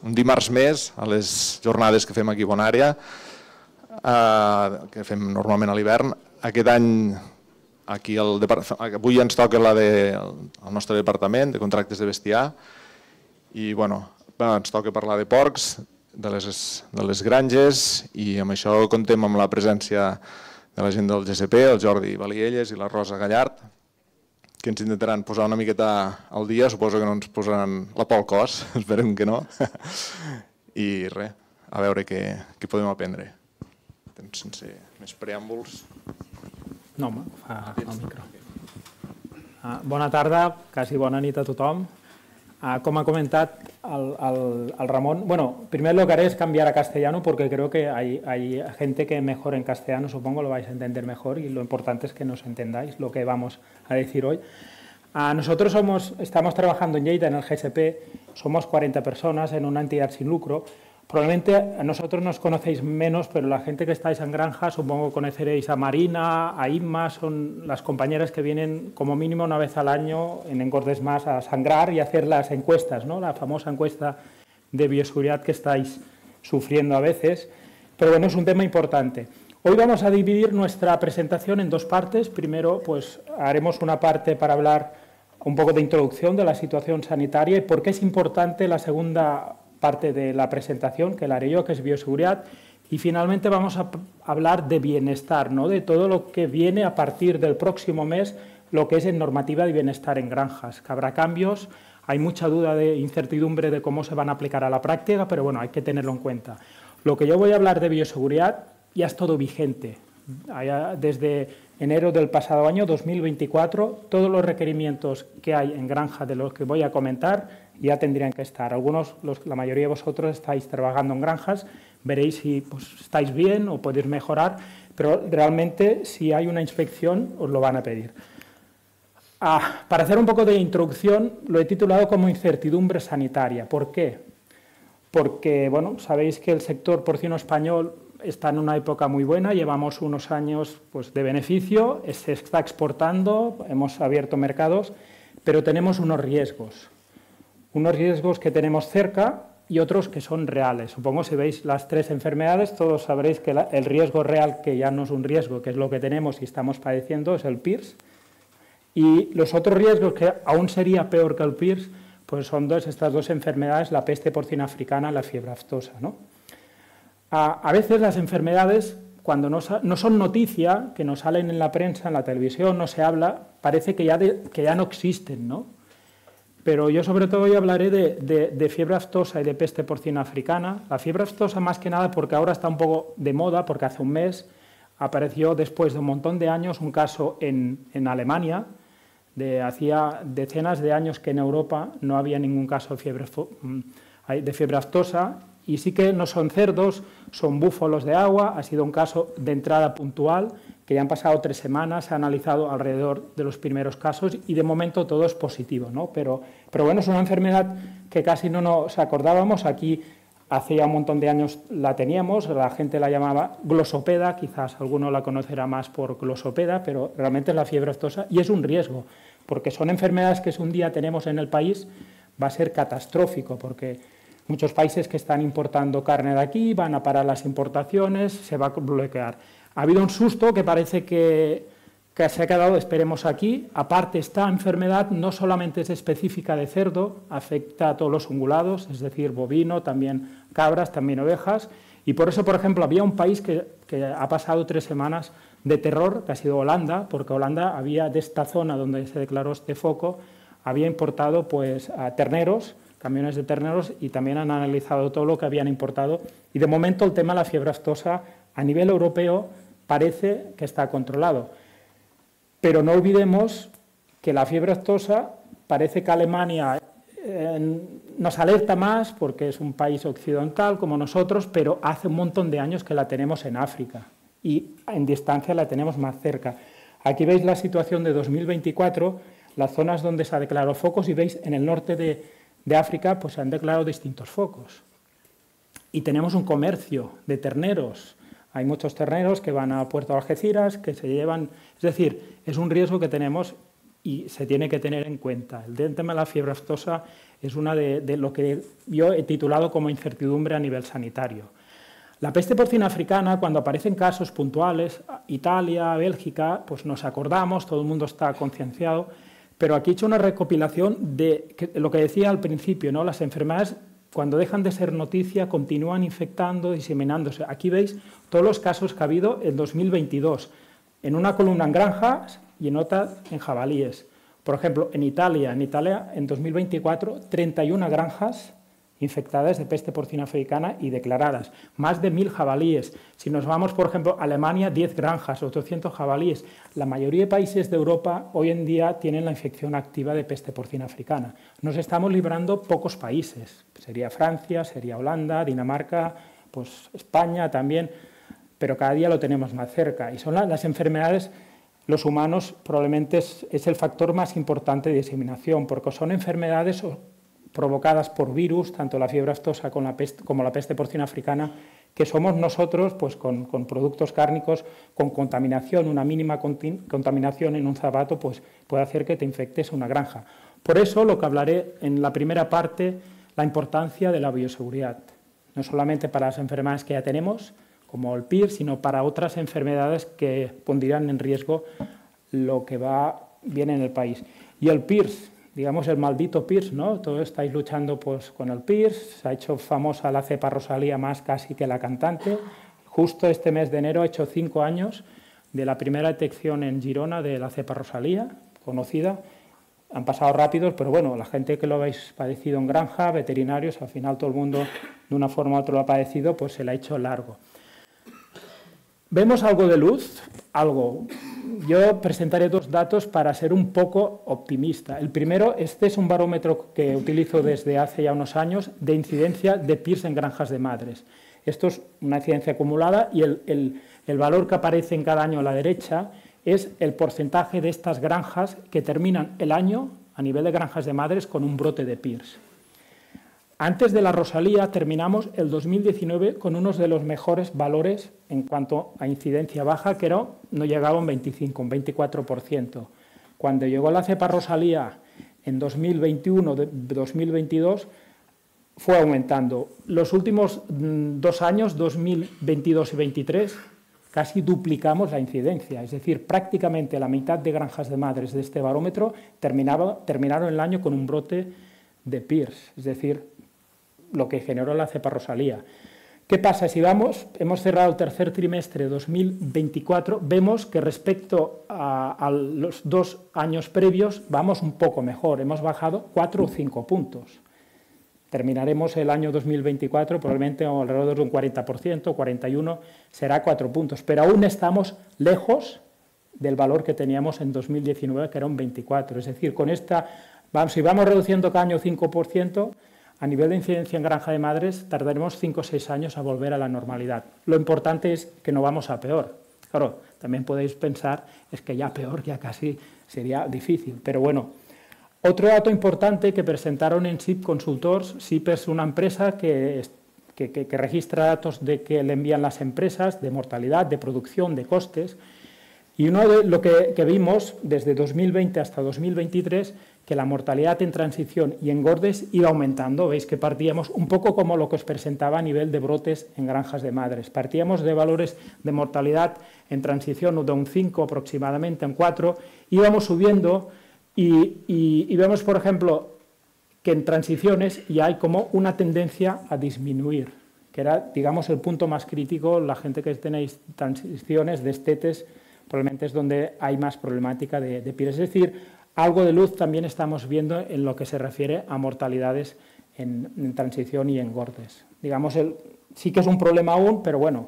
un dimarts més a les jornades que fem aquí a Bonària, que fem normalment a l'hivern. Aquest any, avui ens toca el nostre departament de contractes de bestiar i ens toca parlar de porcs, de les granges, i amb això contem amb la presència de la gent del GCP, el Jordi Balielles i la Rosa Gallart, que ens intentaran posar una miqueta al dia. Suposo que no ens posaran la por al cos, esperem que no. I res, a veure què podem aprendre. Sense més preàmbuls. No, home, fa el micro. Bona tarda, quasi bona nit a tothom. Como ha comentado al Ramón, bueno, primero lo que haré es cambiar a castellano porque creo que hay gente que mejor en castellano, supongo lo vais a entender mejor, y lo importante es que nos entendáis lo que vamos a decir hoy. Nosotros estamos trabajando en Lleida, en el GSP, somos 40 personas en una entidad sin lucro. Probablemente a nosotros nos conocéis menos, pero la gente que estáis en granja, supongo conoceréis a Marina, a Inma, son las compañeras que vienen como mínimo una vez al año en Engordes Más a sangrar y hacer las encuestas, ¿no? La famosa encuesta de bioseguridad que estáis sufriendo a veces, pero bueno, es un tema importante. Hoy vamos a dividir nuestra presentación en dos partes. Primero, pues haremos una parte para hablar un poco de introducción de la situación sanitaria y por qué es importante la segunda parte de la presentación, que la haré yo, que es bioseguridad, y finalmente vamos a hablar de bienestar, ¿no? De todo lo que viene a partir del próximo mes, lo que es en normativa de bienestar en granjas, que habrá cambios, hay mucha duda de incertidumbre de cómo se van a aplicar a la práctica, pero bueno, hay que tenerlo en cuenta. Lo que yo voy a hablar de bioseguridad ya es todo vigente, desde enero del pasado año, 2024, todos los requerimientos que hay en granja de los que voy a comentar ya tendrían que estar. Algunos, la mayoría de vosotros estáis trabajando en granjas, veréis si estáis bien o podéis mejorar, pero realmente si hay una inspección os lo van a pedir. Para hacer un poco de introducción, lo he titulado como incertidumbre sanitaria. ¿Por qué? Porque, bueno, sabéis que el sector porcino español está en una época muy buena, llevamos unos años de beneficio, se está exportando, hemos abierto mercados, pero tenemos unos riesgos que tenemos cerca y otros que son reales. Supongo si veis las tres enfermedades, todos sabréis que el riesgo real, que ya no es un riesgo, que es lo que tenemos y estamos padeciendo, es el PIRS. Y los otros riesgos, que aún sería peor que el PIRS, pues son estas dos enfermedades, la peste porcina africana y la fiebre aftosa, ¿no? A veces las enfermedades, cuando no son noticia, que no salen en la prensa, en la televisión, no se habla, parece que ya no existen, ¿no? Pero yo sobre todo hoy hablaré de fiebre aftosa y de peste porcina africana. La fiebre aftosa más que nada porque ahora está un poco de moda, porque hace un mes apareció después de un montón de años un caso en Alemania. Hacía decenas de años que en Europa no había ningún caso de fiebre aftosa. Y sí que no son cerdos, son búfalos de agua, ha sido un caso de entrada puntual, que ya han pasado 3 semanas, se ha analizado alrededor de los primeros casos y de momento todo es positivo, ¿no? Pero bueno, es una enfermedad que casi no nos acordábamos, aquí hace ya un montón de años la teníamos, la gente la llamaba glosopeda, quizás alguno la conocerá más por glosopeda, pero realmente es la fiebre aftosa y es un riesgo, porque son enfermedades que si un día tenemos en el país va a ser catastrófico, porque muchos países que están importando carne de aquí van a parar las importaciones, se va a bloquear. Ha habido un susto que parece que se ha quedado, esperemos aquí. Aparte, esta enfermedad no solamente es específica de cerdo, afecta a todos los ungulados, es decir, bovino, también cabras, también ovejas. Y por eso, por ejemplo, había un país que ha pasado 3 semanas de terror, que ha sido Holanda, porque Holanda había, de esta zona donde se declaró este foco, había importado a terneros, camiones de terneros, y también han analizado todo lo que habían importado. Y de momento el tema de la fiebre aftosa a nivel europeo parece que está controlado. Pero no olvidemos que la fiebre aftosa parece que Alemania nos alerta más porque es un país occidental como nosotros, pero hace un montón de años que la tenemos en África y en distancia la tenemos más cerca. Aquí veis la situación de 2024, las zonas donde se ha declarado focos, y veis en el norte de África pues se han declarado distintos focos. Y tenemos un comercio de terneros. Hay muchos terneros que van a Puerto Algeciras, que se llevan... Es decir, es un riesgo que tenemos y se tiene que tener en cuenta. El tema de la fiebre aftosa es una de lo que yo he titulado como incertidumbre a nivel sanitario. La peste porcina africana, cuando aparecen casos puntuales, Italia, Bélgica, pues nos acordamos, todo el mundo está concienciado, pero aquí he hecho una recopilación de lo que decía al principio, ¿no? Las enfermedades, cuando dejan de ser noticia, continúan infectando, diseminándose. Aquí veis todos los casos que ha habido en 2022, en una columna en granjas y en otra en jabalíes. Por ejemplo, en Italia en 2024, 31 granjas infectadas de peste porcina africana y declaradas, más de 1000 jabalíes. Si nos vamos, por ejemplo, a Alemania, 10 granjas, 800 jabalíes. La mayoría de países de Europa hoy en día tienen la infección activa de peste porcina africana. Nos estamos librando pocos países. Sería Francia, sería Holanda, Dinamarca, pues España también, pero cada día lo tenemos más cerca. Y son las enfermedades, los humanos probablemente es el factor más importante de diseminación, porque son enfermedades provocadas por virus, tanto la fiebre aftosa como la peste porcina africana, que somos nosotros pues, con productos cárnicos, con contaminación, una mínima contaminación en un zapato, pues puede hacer que te infectes una granja. Por eso lo que hablaré en la primera parte, la importancia de la bioseguridad, no solamente para las enfermedades que ya tenemos, como el PIRS, sino para otras enfermedades que pondrían en riesgo lo que va bien en el país. Y el PIRS, digamos el maldito PIRS, ¿no? Todos estáis luchando pues, con el PIRS, se ha hecho famosa la cepa Rosalía más casi que la cantante. Justo este mes de enero ha hecho 5 años de la primera detección en Girona de la cepa Rosalía, conocida. Han pasado rápidos, pero bueno, la gente que lo habéis padecido en granja, veterinarios, al final todo el mundo de una forma u otra lo ha padecido, pues se le ha hecho largo. ¿Vemos algo de luz? Algo. Yo presentaré 2 datos para ser un poco optimista. El primero, este es un barómetro que utilizo desde hace ya unos años de incidencia de PIRS en granjas de madres. Esto es una incidencia acumulada y el valor que aparece en cada año a la derecha es el porcentaje de estas granjas que terminan el año a nivel de granjas de madres con un brote de PIRS. Antes de la Rosalía terminamos el 2019 con unos de los mejores valores en cuanto a incidencia baja, que no llegaba a un 25, un 24%. Cuando llegó la cepa Rosalía en 2021-2022 fue aumentando. Los últimos 2 años, 2022 y 2023, casi duplicamos la incidencia. Es decir, prácticamente la mitad de granjas de madres de este barómetro terminaron el año con un brote de PIRS, es decir, lo que generó la cepa Rosalía. ¿Qué pasa? Si hemos cerrado el tercer trimestre de 2024, vemos que respecto a los 2 años previos vamos un poco mejor, hemos bajado 4 o 5 puntos. Terminaremos el año 2024 probablemente alrededor de un 40%, 41%, será 4 puntos, pero aún estamos lejos del valor que teníamos en 2019, que era un 24%. Es decir, con si vamos reduciendo cada año 5%, a nivel de incidencia en granja de madres tardaremos 5 o 6 años a volver a la normalidad. Lo importante es que no vamos a peor. Claro, también podéis pensar, es que ya peor, ya casi sería difícil. Pero bueno, otro dato importante que presentaron en SIP Consultors. SIP es una empresa que registra datos de que le envían las empresas de mortalidad, de producción, de costes. Y uno de lo que vimos desde 2020 hasta 2023, que la mortalidad en transición y engordes iba aumentando. Veis que partíamos un poco como lo que os presentaba a nivel de brotes en granjas de madres. Partíamos de valores de mortalidad en transición de un 5 aproximadamente, un 4, íbamos subiendo y vemos, por ejemplo, que en transiciones ya hay como una tendencia a disminuir, que era, digamos, el punto más crítico. La gente que tenéis transiciones, destetes, probablemente es donde hay más problemática de PIRS. Es decir, algo de luz también estamos viendo en lo que se refiere a mortalidades en transición y engordes. Digamos, sí que es un problema aún, pero bueno,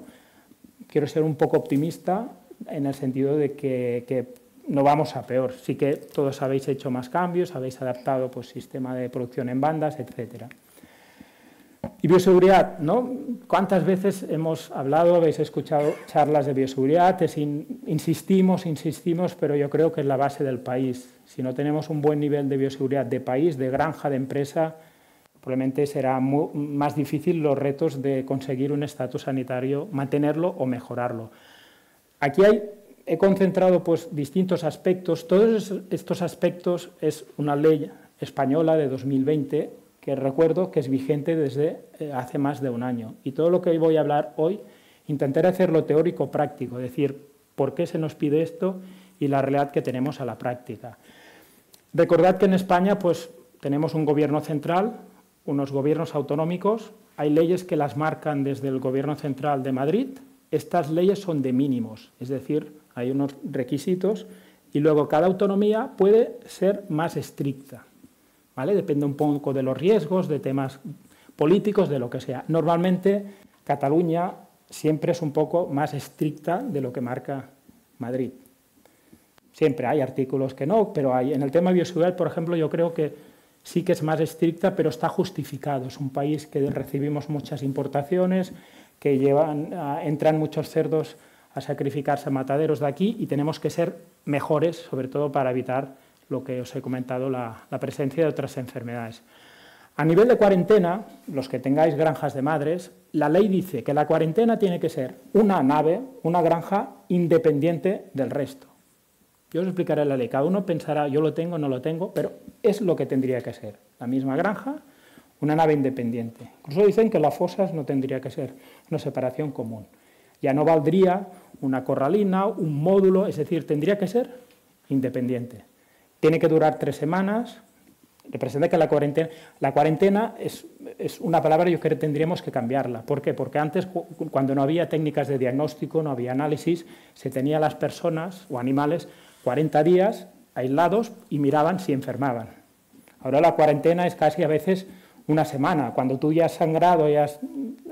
quiero ser un poco optimista en el sentido de que no vamos a peor. Sí que todos habéis hecho más cambios, habéis adaptado pues, sistema de producción en bandas, etcétera. Y bioseguridad, ¿no? ¿Cuántas veces hemos hablado, habéis escuchado charlas de bioseguridad? Insistimos, pero yo creo que es la base del país. Si no tenemos un buen nivel de bioseguridad de país, de granja, de empresa, probablemente será más difícil los retos de conseguir un estatus sanitario, mantenerlo o mejorarlo. Aquí hay he concentrado pues, distintos aspectos. Todos estos aspectos es una ley española de 2020 que recuerdo que es vigente desde hace más de un año. Y todo lo que voy a hablar hoy intentaré hacerlo teórico práctico, es decir, por qué se nos pide esto y la realidad que tenemos a la práctica. Recordad que en España pues, tenemos un gobierno central, unos gobiernos autonómicos, hay leyes que las marcan desde el gobierno central de Madrid. Estas leyes son de mínimos, es decir, hay unos requisitos y luego cada autonomía puede ser más estricta, ¿vale? Depende un poco de los riesgos, de temas políticos, de lo que sea. Normalmente Cataluña siempre es un poco más estricta de lo que marca Madrid. Siempre hay artículos que no, pero hay. En el tema bioseguridad, por ejemplo, yo creo que sí que es más estricta, pero está justificado. Es un país que recibimos muchas importaciones, que entran muchos cerdos a sacrificarse a mataderos de aquí y tenemos que ser mejores, sobre todo para evitar lo que os he comentado, la presencia de otras enfermedades. A nivel de cuarentena, los que tengáis granjas de madres, la ley dice que la cuarentena tiene que ser una nave, una granja independiente del resto. Yo os explicaré la ley, cada uno pensará, yo lo tengo, no lo tengo, pero es lo que tendría que ser. La misma granja, una nave independiente. Incluso dicen que las fosas no tendría que ser una separación común. Ya no valdría una corralina, un módulo, es decir, tendría que ser independiente. Tiene que durar 3 semanas, representa que la cuarentena es una palabra yo creo que tendríamos que cambiarla. ¿Por qué? Porque antes, cuando no había técnicas de diagnóstico, no había análisis, se tenía a las personas o animales 40 días aislados y miraban si enfermaban. Ahora la cuarentena es casi a veces una semana. Cuando tú ya has sangrado, ya has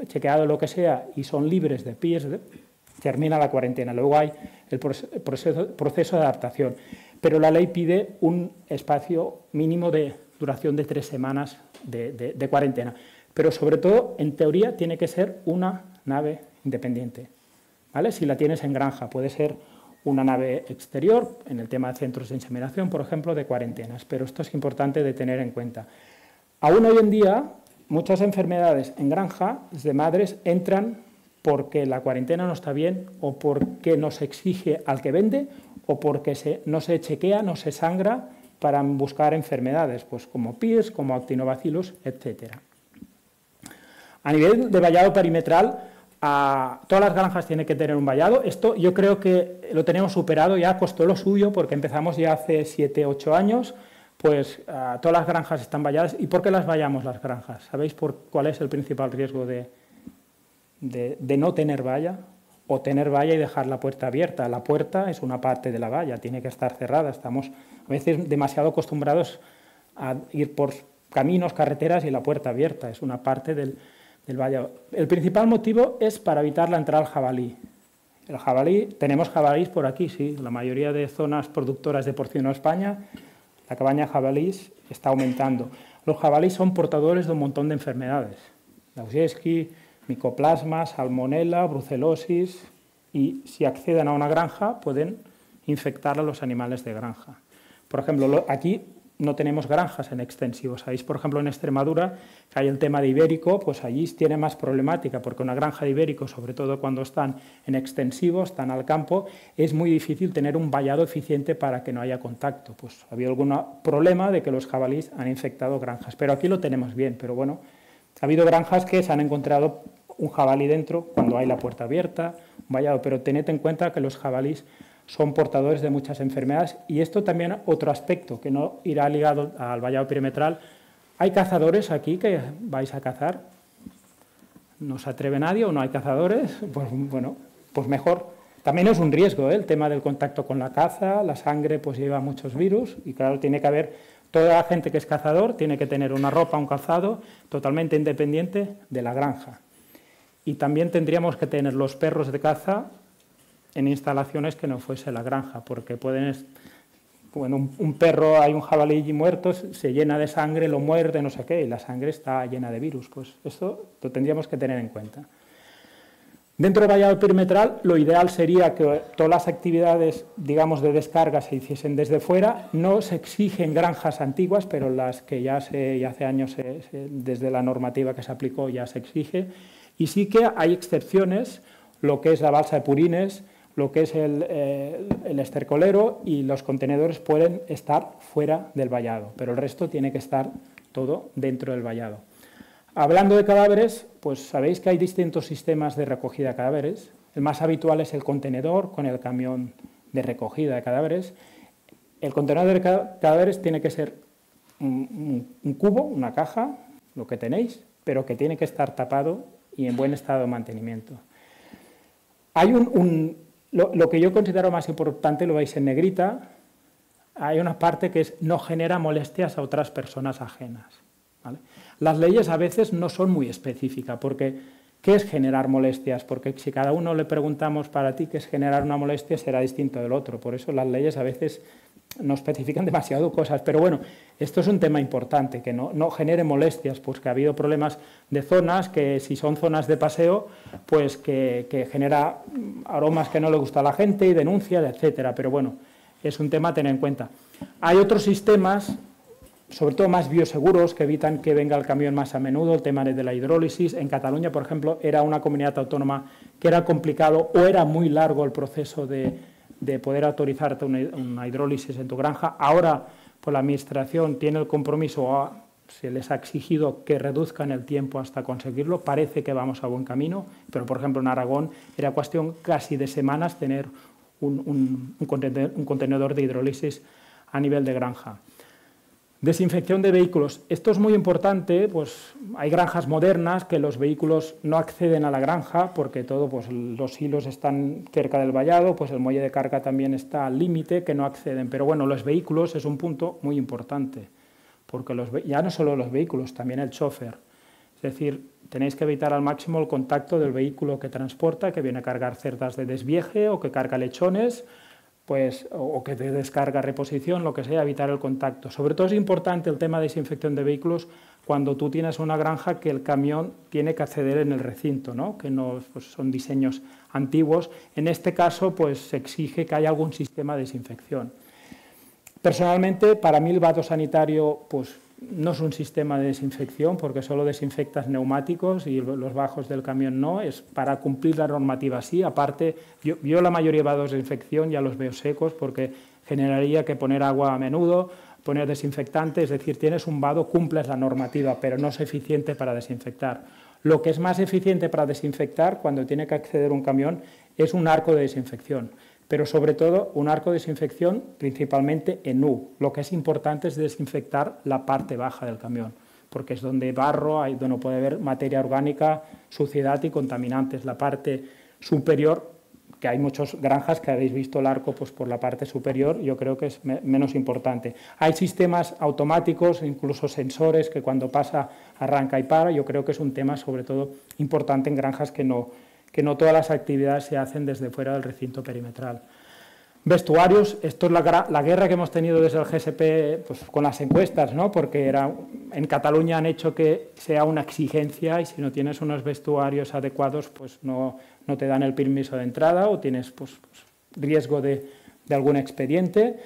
chequeado lo que sea y son libres de pies, termina la cuarentena. Luego hay el proceso de adaptación. Pero la ley pide un espacio mínimo de duración de 3 semanas de cuarentena. Pero sobre todo, en teoría, tiene que ser una nave independiente, ¿vale? Si la tienes en granja, puede ser una nave exterior, en el tema de centros de inseminación, por ejemplo, de cuarentenas. Pero esto es importante de tener en cuenta. Aún hoy en día, muchas enfermedades en granja de madres entran porque la cuarentena no está bien o porque no se exige al que vende o porque no se chequea, no se sangra para buscar enfermedades, pues como PIRS, como actinobacillus, etc. A nivel de vallado perimetral, todas las granjas tienen que tener un vallado. Esto yo creo que lo tenemos superado, ya costó lo suyo porque empezamos ya hace 7, 8 años, pues todas las granjas están valladas. ¿Y por qué las vallamos las granjas? ¿Sabéis cuál es el principal riesgo de no tener valla? O tener valla y dejar la puerta abierta. La puerta es una parte de la valla, tiene que estar cerrada. Estamos a veces demasiado acostumbrados a ir por caminos, carreteras y la puerta abierta. Es una parte del vallado. El principal motivo es para evitar la entrada al jabalí. El jabalí, tenemos jabalís por aquí, sí. La mayoría de zonas productoras de porcino en España, la cabaña de jabalís está aumentando. Los jabalís son portadores de un montón de enfermedades. Lausiewski, micoplasma, salmonela, brucelosis, y si acceden a una granja pueden infectar a los animales de granja. Por ejemplo, aquí no tenemos granjas en extensivos. Sabéis, por ejemplo, en Extremadura, que hay el tema de ibérico, pues allí tiene más problemática, porque una granja de ibérico, sobre todo cuando están en extensivos, están al campo, es muy difícil tener un vallado eficiente para que no haya contacto. Pues había algún problema de que los jabalíes han infectado granjas, pero aquí lo tenemos bien. Pero bueno, ha habido granjas que se han encontrado un jabalí dentro cuando hay la puerta abierta, un vallado, pero tened en cuenta que los jabalíes son portadores de muchas enfermedades y esto también otro aspecto que no irá ligado al vallado perimetral. ¿Hay cazadores aquí que vais a cazar? ¿No se atreve nadie o no hay cazadores? Pues bueno, pues mejor. También es un riesgo, ¿eh? El tema del contacto con la caza, la sangre pues lleva muchos virus y claro, tiene que haber, toda la gente que es cazador tiene que tener una ropa, un calzado totalmente independiente de la granja. Y también tendríamos que tener los perros de caza en instalaciones que no fuese la granja, porque pueden, bueno, un perro, hay un jabalí muerto, se llena de sangre, lo muerde, no sé qué, y la sangre está llena de virus. Pues esto lo tendríamos que tener en cuenta. Dentro del vallado perimetral, lo ideal sería que todas las actividades, digamos, de descarga se hiciesen desde fuera. No se exigen granjas antiguas, pero las que ya hace años, desde la normativa que se aplicó, ya se exige. Y sí que hay excepciones, lo que es la balsa de Purines, lo que es el estercolero y los contenedores pueden estar fuera del vallado, pero el resto tiene que estar todo dentro del vallado. Hablando de cadáveres, pues sabéis que hay distintos sistemas de recogida de cadáveres. El más habitual es el contenedor con el camión de recogida de cadáveres. El contenedor de cadáveres tiene que ser un cubo, una caja, lo que tenéis, pero que tiene que estar tapado y en buen estado de mantenimiento. Hay lo que yo considero más importante, lo veis en negrita, hay una parte que es no genera molestias a otras personas ajenas, ¿vale? Las leyes a veces no son muy específicas, porque ¿qué es generar molestias? Porque si cada uno le preguntamos para ti qué es generar una molestia, será distinto del otro. Por eso las leyes a veces no especifican demasiado cosas. Pero bueno, esto es un tema importante, que no genere molestias, pues que ha habido problemas de zonas, que si son zonas de paseo, pues que genera aromas que no le gusta a la gente y denuncia, etcétera. Pero bueno, es un tema a tener en cuenta. Hay otros sistemas, sobre todo más bioseguros, que evitan que venga el camión más a menudo, el tema de la hidrólisis. En Cataluña, por ejemplo, era una comunidad autónoma que era complicado o era muy largo el proceso de poder autorizarte una hidrólisis en tu granja. Ahora, pues la Administración tiene el compromiso, se les ha exigido que reduzcan el tiempo hasta conseguirlo. Parece que vamos a buen camino, pero, por ejemplo, en Aragón era cuestión casi de semanas tener un contenedor de hidrólisis a nivel de granja. Desinfección de vehículos. Esto es muy importante, pues hay granjas modernas que los vehículos no acceden a la granja porque pues los hilos están cerca del vallado, pues el muelle de carga también está al límite, que no acceden. Pero bueno, los vehículos es un punto muy importante, porque ya no solo los vehículos, también el chofer. Es decir, tenéis que evitar al máximo el contacto del vehículo que transporta, que viene a cargar cerdas de desvieje o que carga lechones, pues, o que te descarga reposición, lo que sea, evitar el contacto. Sobre todo es importante el tema de desinfección de vehículos cuando tú tienes una granja que el camión tiene que acceder en el recinto, ¿no? Que no pues son diseños antiguos. En este caso, pues se exige que haya algún sistema de desinfección. Personalmente, para mí el vado sanitario pues, no es un sistema de desinfección porque solo desinfectas neumáticos y los bajos del camión no, es para cumplir la normativa sí. Aparte, yo la mayoría de vados de desinfección ya los veo secos porque generaría que poner agua a menudo, poner desinfectante, es decir, tienes un vado, cumples la normativa, pero no es eficiente para desinfectar. Lo que es más eficiente para desinfectar cuando tiene que acceder un camión es un arco de desinfección. Pero sobre todo un arco de desinfección principalmente en U. Lo que es importante es desinfectar la parte baja del camión, porque es donde barro, donde puede haber materia orgánica, suciedad y contaminantes. La parte superior, que hay muchas granjas que habéis visto el arco pues, por la parte superior, yo creo que es menos importante. Hay sistemas automáticos, incluso sensores, que cuando pasa arranca y para. Yo creo que es un tema sobre todo importante en granjas que no todas las actividades se hacen desde fuera del recinto perimetral. Vestuarios, esto es la guerra que hemos tenido desde el GSP pues, con las encuestas, ¿no? Porque en Cataluña han hecho que sea una exigencia y si no tienes unos vestuarios adecuados pues no te dan el permiso de entrada o tienes pues, riesgo de algún expediente.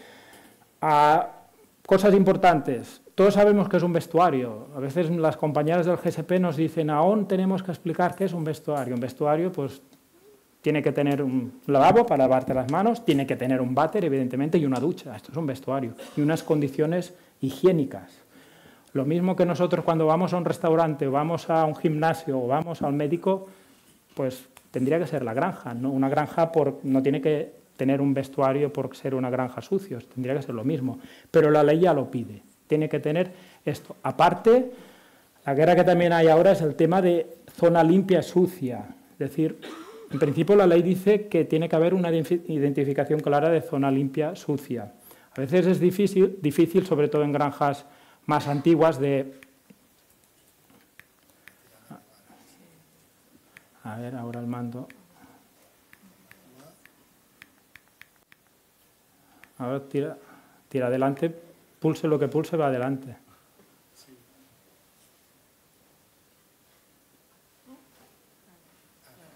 Cosas importantes. Todos sabemos qué es un vestuario. A veces las compañeras del GSP nos dicen, aún tenemos que explicar qué es un vestuario. Un vestuario, pues, tiene que tener un lavabo para lavarte las manos, tiene que tener un váter, evidentemente, y una ducha. Esto es un vestuario. Y unas condiciones higiénicas. Lo mismo que nosotros cuando vamos a un restaurante, o vamos a un gimnasio, o vamos al médico, pues tendría que ser la granja, ¿no? Una granja no tiene que tener un vestuario por ser una granja sucio, tendría que ser lo mismo. Pero la ley ya lo pide. Tiene que tener esto. Aparte, la guerra que también hay ahora es el tema de zona limpia sucia. Es decir, en principio la ley dice que tiene que haber una identificación clara de zona limpia sucia. A veces es difícil, sobre todo en granjas más antiguas, A ver, ahora el mando. Ahora tira adelante. Pulse lo que pulse, va adelante.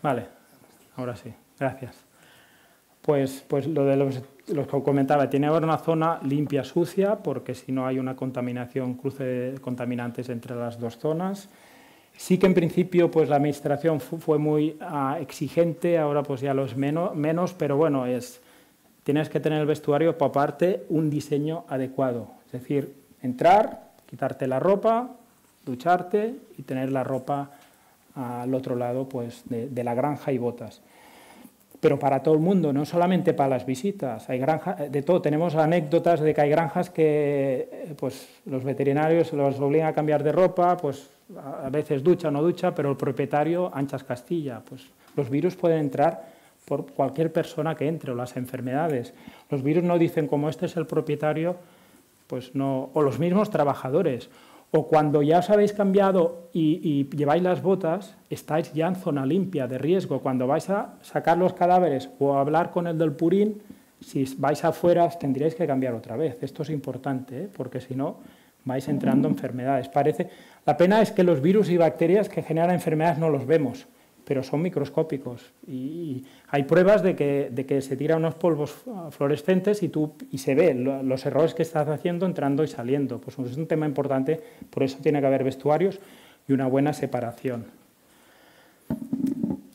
Vale, ahora sí, gracias. Pues lo de los que comentaba, tiene ahora una zona limpia sucia, porque si no hay una contaminación, cruce de contaminantes entre las dos zonas. Sí que en principio pues la administración fue muy exigente, ahora pues ya lo es menos, pero bueno, tienes que tener el vestuario, por aparte, un diseño adecuado. Es decir, entrar, quitarte la ropa, ducharte y tener la ropa al otro lado pues, de la granja y botas. Pero para todo el mundo, no solamente para las visitas, hay granjas de todo. Tenemos anécdotas de que hay granjas que pues, los veterinarios los obligan a cambiar de ropa, pues a veces ducha o no ducha, pero el propietario anchas Castilla. Pues los virus pueden entrar por cualquier persona que entre, o las enfermedades. Los virus no dicen como este es el propietario, pues no, o los mismos trabajadores. O cuando ya os habéis cambiado y lleváis las botas, estáis ya en zona limpia, de riesgo. Cuando vais a sacar los cadáveres o a hablar con el del purín, si vais afuera os tendríais que cambiar otra vez. Esto es importante, porque si no vais entrando enfermedades. La pena es que los virus y bacterias que generan enfermedades no los vemos, pero son microscópicos. Y hay pruebas de que se tiran unos polvos fluorescentes y se ve los errores que estás haciendo entrando y saliendo. Pues es un tema importante, por eso tiene que haber vestuarios y una buena separación.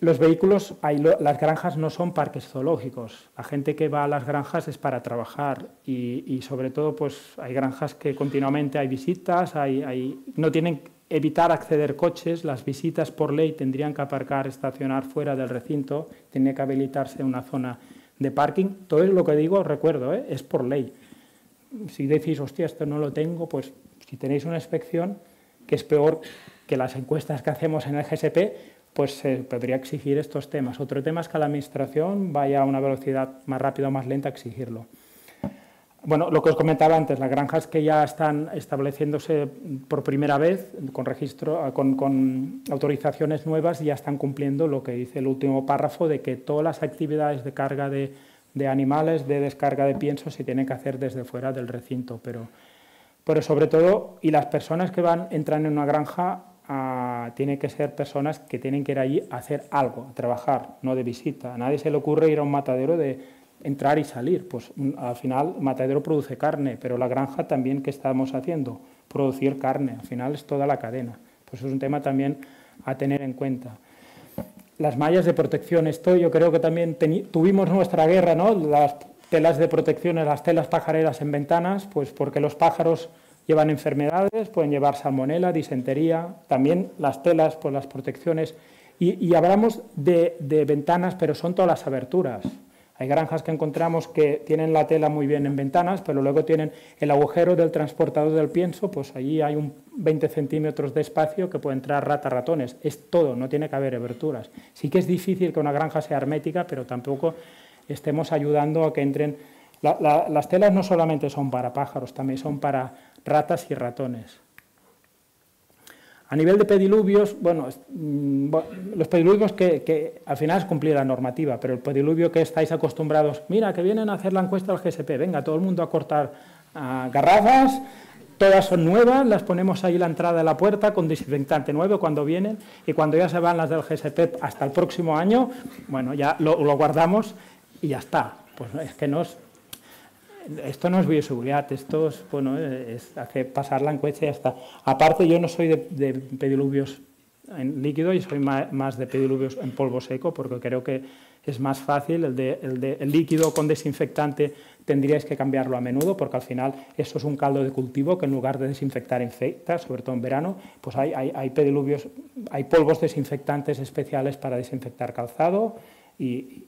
Los vehículos, las granjas no son parques zoológicos. La gente que va a las granjas es para trabajar y sobre todo pues hay granjas que continuamente hay visitas, no tienen evitar acceder coches, las visitas por ley tendrían que aparcar, estacionar fuera del recinto, tiene que habilitarse una zona de parking. Todo lo que digo, os recuerdo, es por ley. Si decís, hostia, esto no lo tengo, pues si tenéis una inspección, que es peor que las encuestas que hacemos en el GSP, pues se podría exigir estos temas. Otro tema es que la administración vaya a una velocidad más rápida o más lenta a exigirlo. Bueno, lo que os comentaba antes, las granjas que ya están estableciéndose por primera vez con registro, con autorizaciones nuevas, ya están cumpliendo lo que dice el último párrafo de que todas las actividades de carga de animales, de descarga de pienso, se tienen que hacer desde fuera del recinto. Pero sobre todo, y las personas que entran en una granja tienen que ser personas que tienen que ir allí a hacer algo, a trabajar, no de visita. A nadie se le ocurre ir a un matadero de entrar y salir, pues al final el matadero produce carne, pero la granja también, ¿qué estamos haciendo? Producir carne, al final es toda la cadena. Pues es un tema también a tener en cuenta. Las mallas de protección, esto yo creo que también tuvimos nuestra guerra, ¿no? Las telas de protección, las telas pajareras en ventanas, pues porque los pájaros llevan enfermedades, pueden llevar salmonela, disentería, también las telas, pues las protecciones, y hablamos de ventanas, pero son todas las aberturas. Hay granjas que encontramos que tienen la tela muy bien en ventanas, pero luego tienen el agujero del transportador del pienso, pues allí hay 20 centímetros de espacio que puede entrar ratones. Es todo, no tiene que haber aberturas. Sí que es difícil que una granja sea hermética, pero tampoco estemos ayudando a que entren. Las telas no solamente son para pájaros, también son para ratas y ratones. A nivel de pediluvios, bueno, los pediluvios que al final es cumplir la normativa, pero el pediluvio que estáis acostumbrados, mira, que vienen a hacer la encuesta del GSP, venga, todo el mundo a cortar garrafas, todas son nuevas, las ponemos ahí la entrada de la puerta con desinfectante nuevo cuando vienen, y cuando ya se van las del GSP hasta el próximo año, bueno, ya lo guardamos y ya está. Pues es que esto no es bioseguridad, esto es, bueno, es hacer pasar la encuesta y ya está. Aparte, yo no soy de pediluvios en líquido, yo soy más de pediluvios en polvo seco, porque creo que es más fácil. El líquido con desinfectante tendríais que cambiarlo a menudo, porque al final eso es un caldo de cultivo que en lugar de desinfectar infecta, sobre todo en verano, pues hay pediluvios, hay polvos desinfectantes especiales para desinfectar calzado y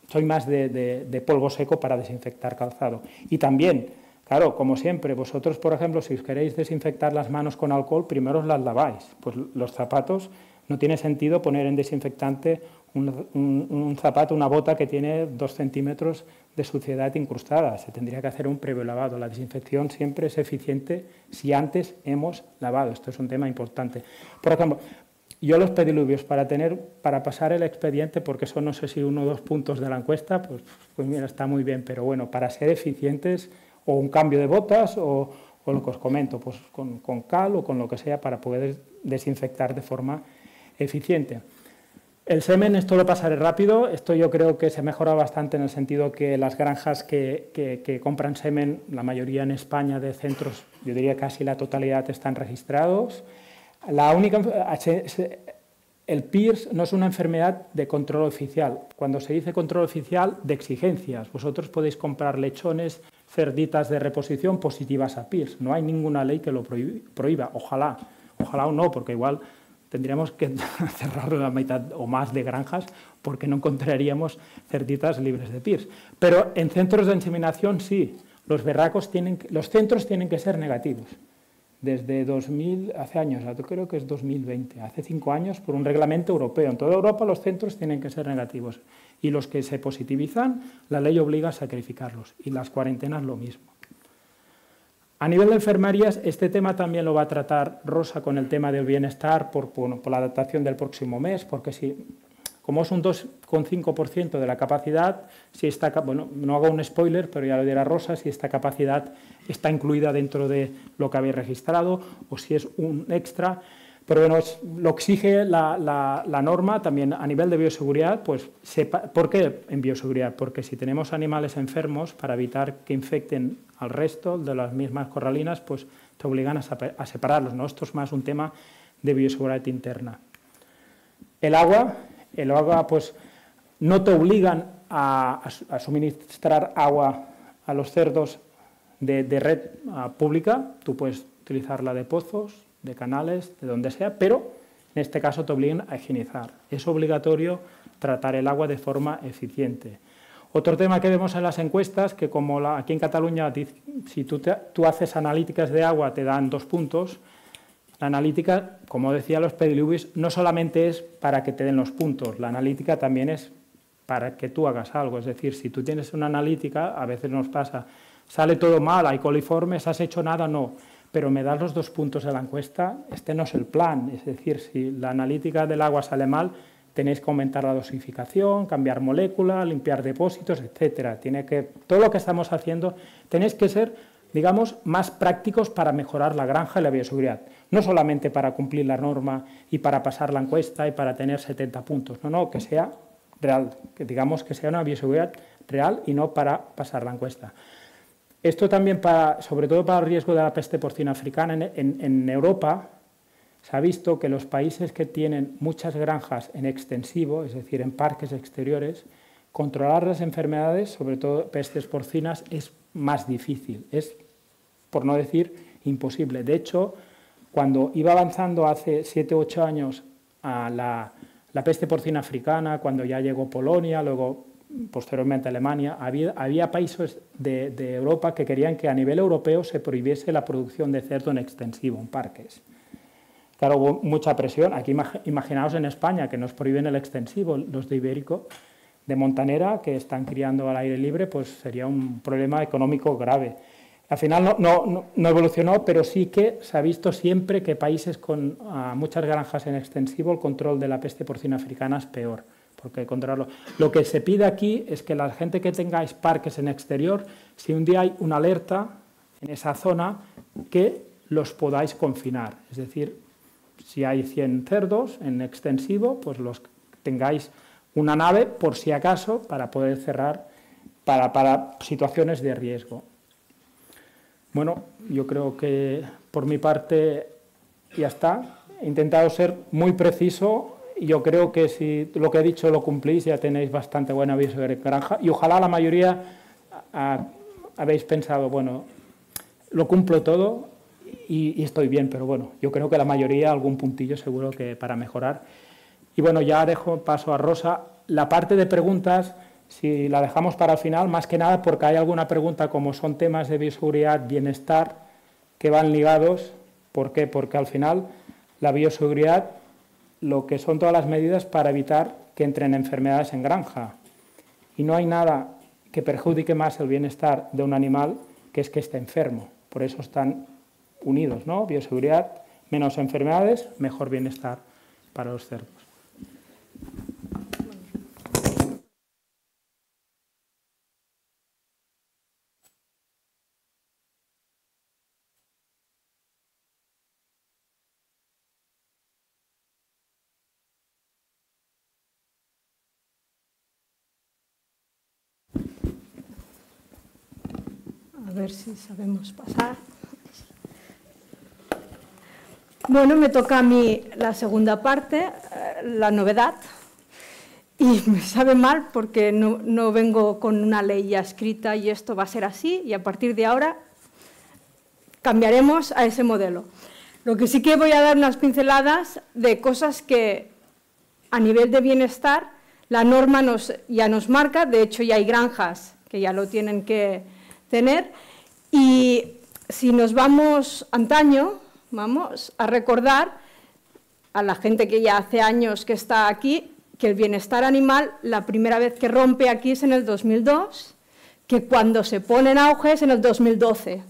soy más de polvo seco para desinfectar calzado. Y también, claro, como siempre, vosotros, por ejemplo, si os queréis desinfectar las manos con alcohol, primero os las laváis. Pues los zapatos, no tiene sentido poner en desinfectante un zapato, una bota que tiene 2 centímetros de suciedad incrustada. Se tendría que hacer un previo lavado. La desinfección siempre es eficiente si antes hemos lavado. Esto es un tema importante. Por ejemplo, yo los pediluvios para pasar el expediente, porque son no sé si 1 o 2 puntos de la encuesta, pues mira, está muy bien, pero bueno, para ser eficientes, o un cambio de botas, o lo que os comento, pues con cal o con lo que sea, para poder desinfectar de forma eficiente. El semen, esto lo pasaré rápido, esto yo creo que se mejora bastante en el sentido que las granjas que compran semen, la mayoría en España de centros, yo diría casi la totalidad están registrados. El PIRS no es una enfermedad de control oficial. Cuando se dice control oficial, de exigencias. Vosotros podéis comprar lechones, cerditas de reposición positivas a PIRS. No hay ninguna ley que lo prohíba. Ojalá o no, porque igual tendríamos que cerrar la mitad o más de granjas porque no encontraríamos cerditas libres de PIRS. Pero en centros de inseminación sí. Los centros tienen que ser negativos. Desde 2000, hace años, creo que es 2020, hace 5 años, por un reglamento europeo. En toda Europa los centros tienen que ser negativos. Y los que se positivizan, la ley obliga a sacrificarlos. Y las cuarentenas lo mismo. A nivel de enfermerías, este tema también lo va a tratar Rosa con el tema del bienestar por la adaptación del próximo mes, porque como es un 2,5% de la capacidad, no hago un spoiler, pero ya lo dirá Rosa, si esta capacidad está incluida dentro de lo que habéis registrado o si es un extra. Pero bueno, lo exige la norma también a nivel de bioseguridad. Pues, ¿por qué en bioseguridad? Porque si tenemos animales enfermos, para evitar que infecten al resto de las mismas corralinas, pues te obligan a separarlos, ¿no? Esto es más un tema de bioseguridad interna. El agua, pues no te obligan a suministrar agua a los cerdos de red pública. Tú puedes utilizarla de pozos, de canales, de donde sea, pero en este caso te obligan a higienizar. Es obligatorio tratar el agua de forma eficiente. Otro tema que vemos en las encuestas, que como aquí en Cataluña, si tú haces analíticas de agua te dan 2 puntos, la analítica, como decía los pedilubis, no solamente es para que te den los puntos, la analítica también es para que tú hagas algo. Es decir, si tú tienes una analítica, a veces nos pasa, sale todo mal, hay coliformes, ¿has hecho nada? No. Pero me das los 2 puntos de la encuesta, este no es el plan. Es decir, si la analítica del agua sale mal, tenéis que aumentar la dosificación, cambiar molécula, limpiar depósitos, etcétera. Todo lo que estamos haciendo, tenéis que ser, digamos, más prácticos para mejorar la granja y la bioseguridad. No solamente para cumplir la norma y para pasar la encuesta y para tener 70 puntos. No, que sea real, que digamos que sea una bioseguridad real y no para pasar la encuesta. Esto también, sobre todo para el riesgo de la peste porcina africana, en Europa se ha visto que los países que tienen muchas granjas en extensivo, es decir, en parques exteriores, controlar las enfermedades, sobre todo pestes porcinas, es más difícil, es, por no decir, imposible. De hecho, cuando iba avanzando hace 7 u 8 años a la peste porcina africana, cuando ya llegó Polonia, luego posteriormente Alemania, había países de Europa que querían que a nivel europeo se prohibiese la producción de cerdo en extensivo, en parques. Claro, hubo mucha presión. Aquí imaginaos en España que nos prohíben el extensivo, los de Ibérico, de Montanera, que están criando al aire libre, pues sería un problema económico grave. Al final no evolucionó, pero sí que se ha visto siempre que países con muchas granjas en extensivo, el control de la peste porcina africana es peor, porque controlarlo. Lo que se pide aquí es que la gente que tengáis parques en exterior, si un día hay una alerta en esa zona, que los podáis confinar. Es decir, si hay 100 cerdos en extensivo, pues los tengáis una nave, por si acaso, para poder cerrar para situaciones de riesgo. Bueno, yo creo que por mi parte ya está. He intentado ser muy preciso y yo creo que si lo que he dicho lo cumplís, ya tenéis bastante buena visión de granja y ojalá la mayoría habéis pensado, bueno, lo cumplo todo y estoy bien, pero bueno, yo creo que la mayoría algún puntillo seguro que para mejorar. Y bueno, ya paso a Rosa. La parte de preguntas, si la dejamos para el final, más que nada porque hay alguna pregunta como son temas de bioseguridad, bienestar, que van ligados. ¿Por qué? Porque al final la bioseguridad, lo que son todas las medidas para evitar que entren enfermedades en granja. Y no hay nada que perjudique más el bienestar de un animal que es que esté enfermo. Por eso están unidos, ¿no? Bioseguridad, menos enfermedades, mejor bienestar para los cerdos. A ver si sabemos pasar. Bueno, me toca a mí la segunda parte, la novedad, y me sabe mal porque no vengo con una ley ya escrita y esto va a ser así y a partir de ahora cambiaremos a ese modelo. Lo que sí que voy a dar unas pinceladas de cosas que a nivel de bienestar la norma ya nos marca, de hecho ya hay granjas que ya lo tienen que tener y si nos vamos antaño, vamos a recordar a la gente que ya hace años que está aquí que el bienestar animal la primera vez que rompe aquí es en el 2002, que cuando se pone en auge es en el 2012,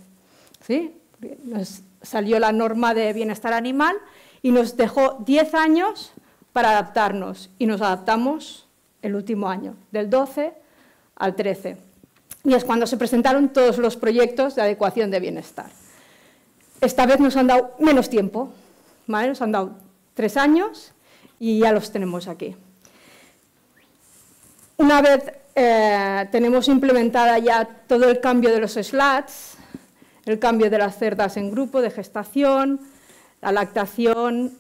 ¿sí? Nos salió la norma de bienestar animal y nos dejó 10 años para adaptarnos y nos adaptamos el último año, del 12 al 13. Y es cuando se presentaron todos los proyectos de adecuación de bienestar. Esta vez nos han dado menos tiempo, ¿vale? Nos han dado 3 años y ya los tenemos aquí. Una vez tenemos implementada ya todo el cambio de los slats, el cambio de las cerdas en grupo de gestación, la lactación,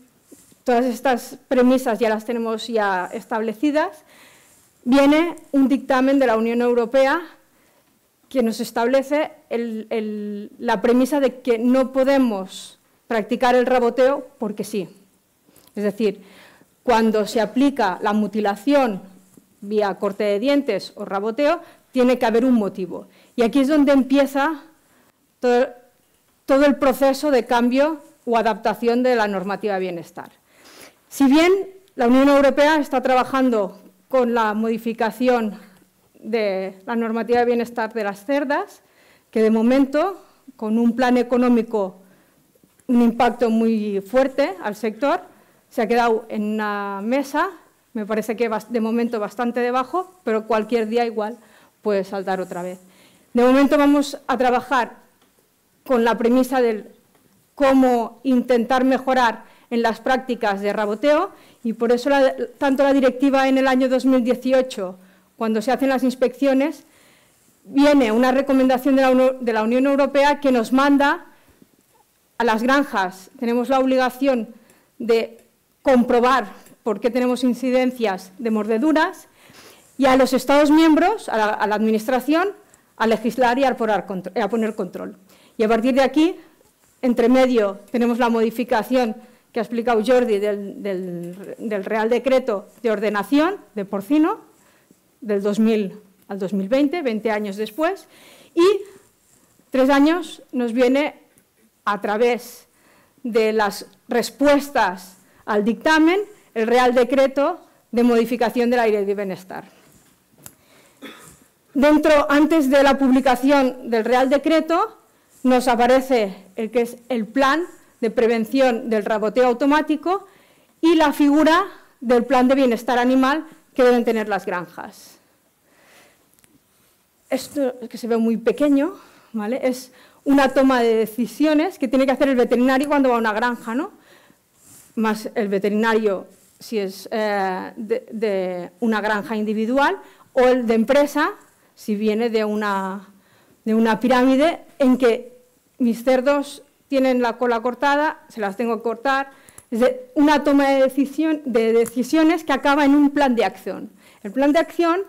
todas estas premisas ya las tenemos ya establecidas, viene un dictamen de la Unión Europea que nos establece la premisa de que no podemos practicar el raboteo porque sí. Es decir, cuando se aplica la mutilación vía corte de dientes o raboteo, tiene que haber un motivo. Y aquí es donde empieza todo el proceso de cambio o adaptación de la normativa de bienestar. Si bien la Unión Europea está trabajando con la modificación de la normativa de bienestar de las cerdas, que de momento, con un plan económico, un impacto muy fuerte al sector, se ha quedado en una mesa, me parece que de momento bastante debajo, pero cualquier día igual puede saltar otra vez. De momento vamos a trabajar con la premisa de cómo intentar mejorar en las prácticas de raboteo y por eso tanto la directiva en el año 2018, cuando se hacen las inspecciones, viene una recomendación de la Unión Europea que nos manda a las granjas, tenemos la obligación de comprobar por qué tenemos incidencias de mordeduras y a los Estados miembros, a la Administración, a legislar y a poner control. Y a partir de aquí, entre medio, tenemos la modificación que ha explicado Jordi del Real Decreto de Ordenación de Porcino, del 2000 al 2020, 20 años después, y 3 años nos viene a través de las respuestas al dictamen, el Real Decreto de modificación de la Ley de Bienestar. Antes de la publicación del Real Decreto, nos aparece el que es el plan de prevención del raboteo automático y la figura del plan de bienestar animal que deben tener las granjas. Esto que se ve muy pequeño, ¿vale? Es una toma de decisiones que tiene que hacer el veterinario cuando va a una granja, ¿no? Más el veterinario si es de una granja individual o el de empresa si viene de una pirámide en que mis cerdos tienen la cola cortada, se las tengo que cortar. Es una toma de decisiones que acaba en un plan de acción. El plan de acción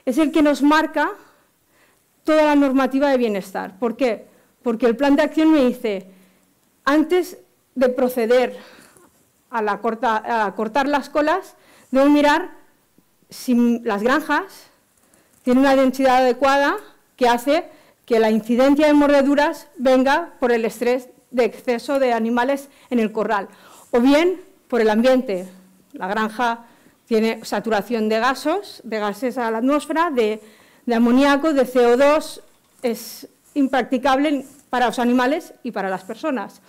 es el que nos marca toda la normativa de bienestar. ¿Por qué? Porque el plan de acción me dice, antes de proceder a cortar las colas, debo mirar si las granjas tienen una densidad adecuada que hace que la incidencia de mordeduras venga por el estrés de exceso de animales en el corral, o bien por el ambiente. La granja tiene saturación de gases a la atmósfera, de amoníaco, de CO2, es impracticable para los animales y para las personas.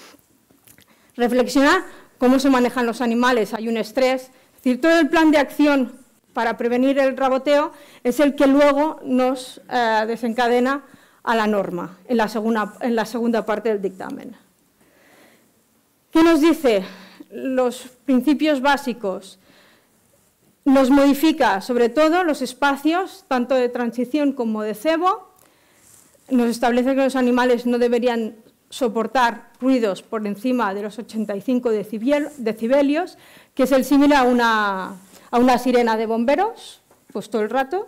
Reflexiona cómo se manejan los animales, hay un estrés, es decir, todo el plan de acción para prevenir el raboteo es el que luego nos desencadena a la norma, en la segunda parte del dictamen. ¿Qué nos dice? Los principios básicos. Nos modifica, sobre todo, los espacios, tanto de transición como de cebo. Nos establece que los animales no deberían soportar ruidos por encima de los 85 decibelios, que es el símil a una sirena de bomberos, pues todo el rato.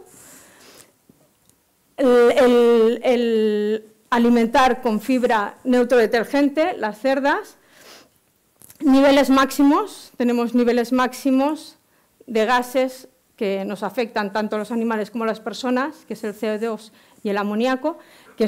El alimentar con fibra neutrodetergente las cerdas. Niveles máximos, tenemos niveles máximos de gases que nos afectan tanto a los animales como a las personas, que es el CO2 y el amoníaco, que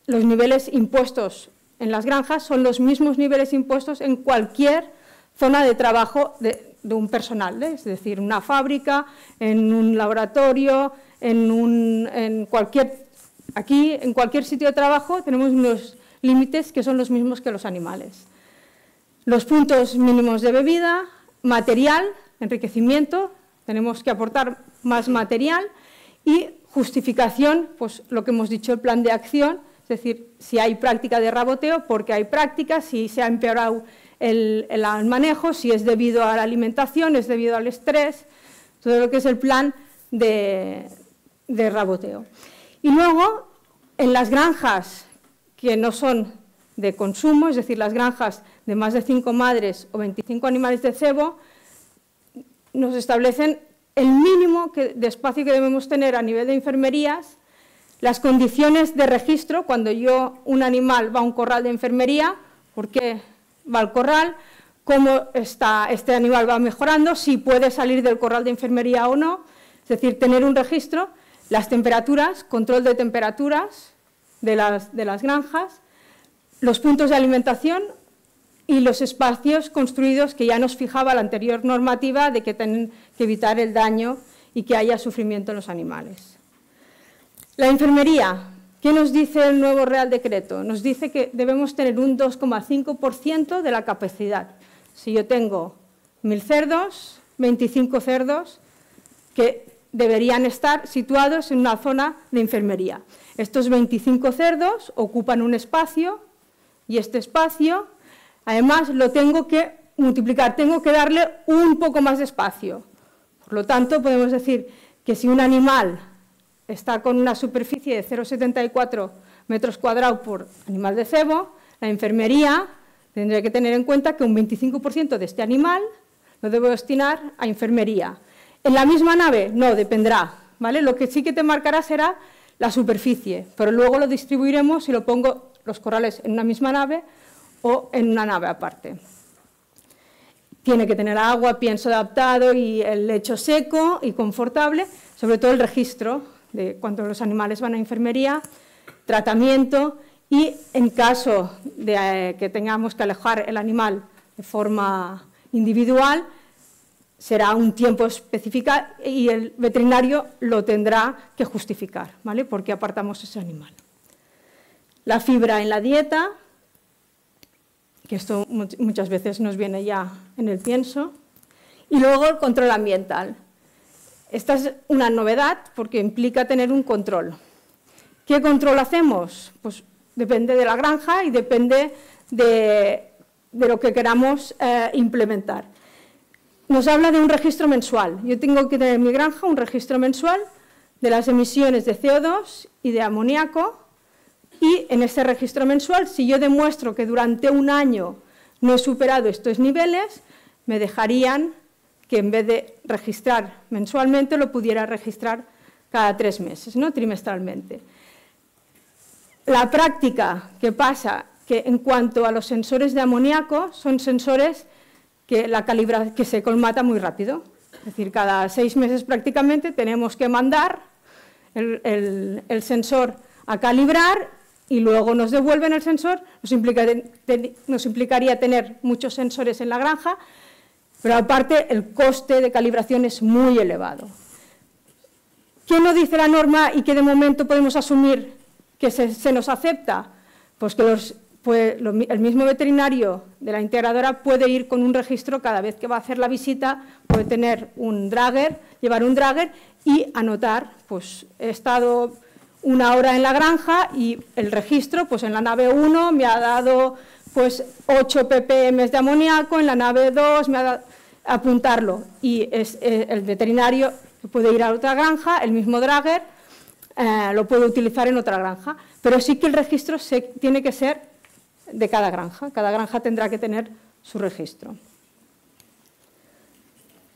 los niveles impuestos en las granjas son los mismos niveles impuestos en cualquier zona de trabajo de un personal, es decir, una fábrica, en un laboratorio, en cualquier sitio de trabajo tenemos unos límites que son los mismos que los animales. Los puntos mínimos de bebida, material, enriquecimiento, tenemos que aportar más material y justificación, pues lo que hemos dicho, el plan de acción, es decir, si hay práctica de raboteo, porque hay práctica, si se ha empeorado el manejo, si es debido a la alimentación, es debido al estrés, todo lo que es el plan de raboteo. Y luego, en las granjas que no son de consumo, es decir, las granjas de más de 5 madres o 25 animales de cebo, nos establecen el mínimo de espacio que debemos tener a nivel de enfermerías, las condiciones de registro, cuando un animal va a un corral de enfermería, ¿por qué va al corral? ¿Cómo este animal va mejorando? Si puede salir del corral de enfermería o no, es decir, tener un registro, las temperaturas, control de temperaturas de las granjas, los puntos de alimentación y los espacios construidos que ya nos fijaba la anterior normativa de que tienen que evitar el daño y que haya sufrimiento en los animales. La enfermería, ¿qué nos dice el nuevo Real Decreto? Nos dice que debemos tener un 2,5% de la capacidad. Si yo tengo 1000 cerdos, 25 cerdos que deberían estar situados en una zona de enfermería. Estos 25 cerdos ocupan un espacio y este espacio, además, lo tengo que multiplicar, tengo que darle un poco más de espacio. Por lo tanto, podemos decir que si un animal está con una superficie de 0,74 metros cuadrados por animal de cebo, la enfermería tendría que tener en cuenta que un 25% de este animal lo debo destinar a enfermería. ¿En la misma nave? No, dependerá, ¿vale? Lo que sí que te marcará será la superficie, pero luego lo distribuiremos si lo pongo los corrales en una misma nave o en una nave aparte. Tiene que tener agua, pienso adaptado y el lecho seco y confortable, sobre todo el registro de cuando los animales van a enfermería, tratamiento y en caso de que tengamos que alejar el animal de forma individual, será un tiempo específico y el veterinario lo tendrá que justificar, ¿vale? Porque apartamos ese animal. La fibra en la dieta, que esto muchas veces nos viene ya en el pienso, y luego el control ambiental. Esta es una novedad porque implica tener un control. ¿Qué control hacemos? Pues depende de la granja y depende de lo que queramos implementar. Nos habla de un registro mensual. Yo tengo que tener en mi granja un registro mensual de las emisiones de CO2 y de amoníaco y en ese registro mensual, si yo demuestro que durante un año no he superado estos niveles, me dejarían que en vez de registrar mensualmente lo pudiera registrar cada 3 meses, ¿no? Trimestralmente. La práctica que pasa, que en cuanto a los sensores de amoníaco, son sensores que se colmata muy rápido. Es decir, cada 6 meses prácticamente tenemos que mandar el sensor a calibrar y luego nos devuelven el sensor. Nos implicaría tener muchos sensores en la granja, pero aparte el coste de calibración es muy elevado. ¿Qué nos dice la norma y qué de momento podemos asumir que se nos acepta? Pues que el mismo veterinario de la integradora puede ir con un registro cada vez que va a hacer la visita, puede tener un dragger, llevar un dragger y anotar, pues he estado 1 hora en la granja y el registro, pues en la nave 1 me ha dado pues 8 ppm de amoníaco, en la nave 2 me ha dado, apuntarlo y el veterinario puede ir a otra granja, el mismo dragger lo puede utilizar en otra granja, pero sí que el registro tiene que ser de cada granja. Cada granja tendrá que tener su registro.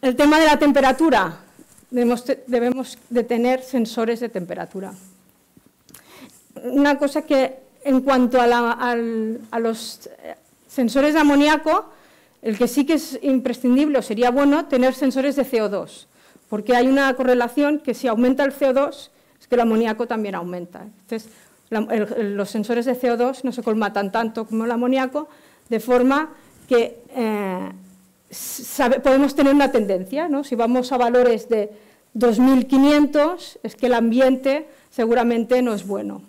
El tema de la temperatura. Debemos de tener sensores de temperatura. Una cosa que en cuanto a los sensores de amoníaco, el que sí que es imprescindible o sería bueno tener sensores de CO2, porque hay una correlación que si aumenta el CO2 es que el amoníaco también aumenta. Entonces, los sensores de CO2 no se colmatan tanto como el amoníaco, de forma que podemos tener una tendencia, ¿no? Si vamos a valores de 2500, es que el ambiente seguramente no es bueno.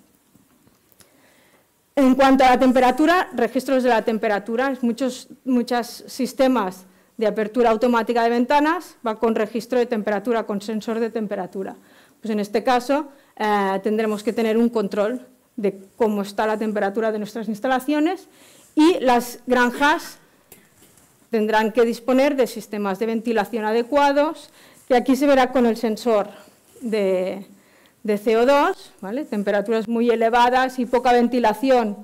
En cuanto a la temperatura, registros de la temperatura, muchos sistemas de apertura automática de ventanas va con registro de temperatura, con sensor de temperatura. Pues en este caso tendremos que tener un control de cómo está la temperatura de nuestras instalaciones y las granjas tendrán que disponer de sistemas de ventilación adecuados, que aquí se verá con el sensor de CO2, ¿vale? Temperaturas muy elevadas y poca ventilación,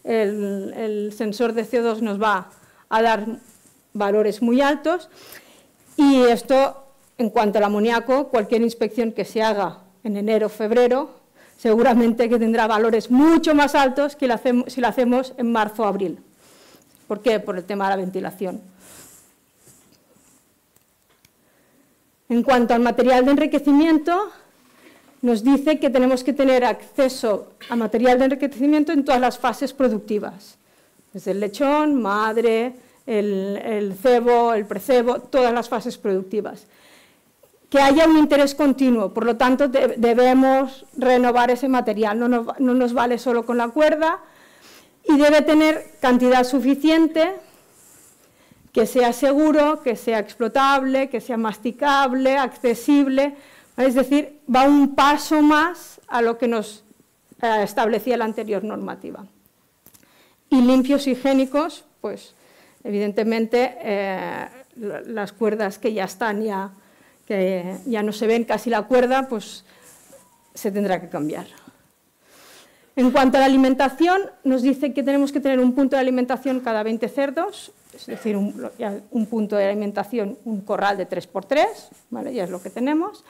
el sensor de CO2 nos va a dar valores muy altos. Y esto, en cuanto al amoníaco, cualquier inspección que se haga en enero o febrero, seguramente que tendrá valores mucho más altos que si lo hacemos en marzo o abril. ¿Por qué? Por el tema de la ventilación. En cuanto al material de enriquecimiento, nos dice que tenemos que tener acceso a material de enriquecimiento en todas las fases productivas, desde el lechón, madre, el cebo, el precebo, todas las fases productivas. Que haya un interés continuo, por lo tanto debemos renovar ese material, no nos vale solo con la cuerda y debe tener cantidad suficiente, que sea seguro, que sea explotable, que sea masticable, accesible. Es decir, va un paso más a lo que nos establecía la anterior normativa. Y limpios y higiénicos, pues evidentemente las cuerdas que ya están, que ya no se ven casi la cuerda, pues se tendrá que cambiar. En cuanto a la alimentación, nos dice que tenemos que tener un punto de alimentación cada 20 cerdos, es decir, un punto de alimentación, un corral de 3×3, ¿vale? Ya es lo que tenemos.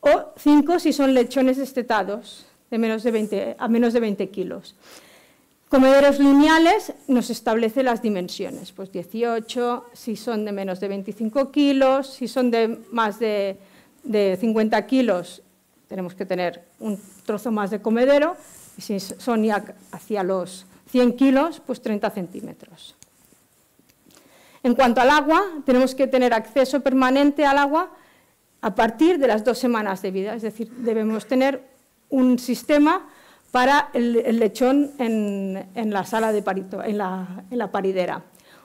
O 5 si son lechones destetados a menos de 20 kilos. Comederos lineales nos establece las dimensiones, pues 18 si son de menos de 25 kilos, si son de más de 50 kilos tenemos que tener un trozo más de comedero y si son ya hacia los 100 kilos, pues 30 centímetros. En cuanto al agua, tenemos que tener acceso permanente al agua a partir de las 2 semanas de vida, es decir, debemos tener un sistema para el lechón en la sala de parito, en la paridera.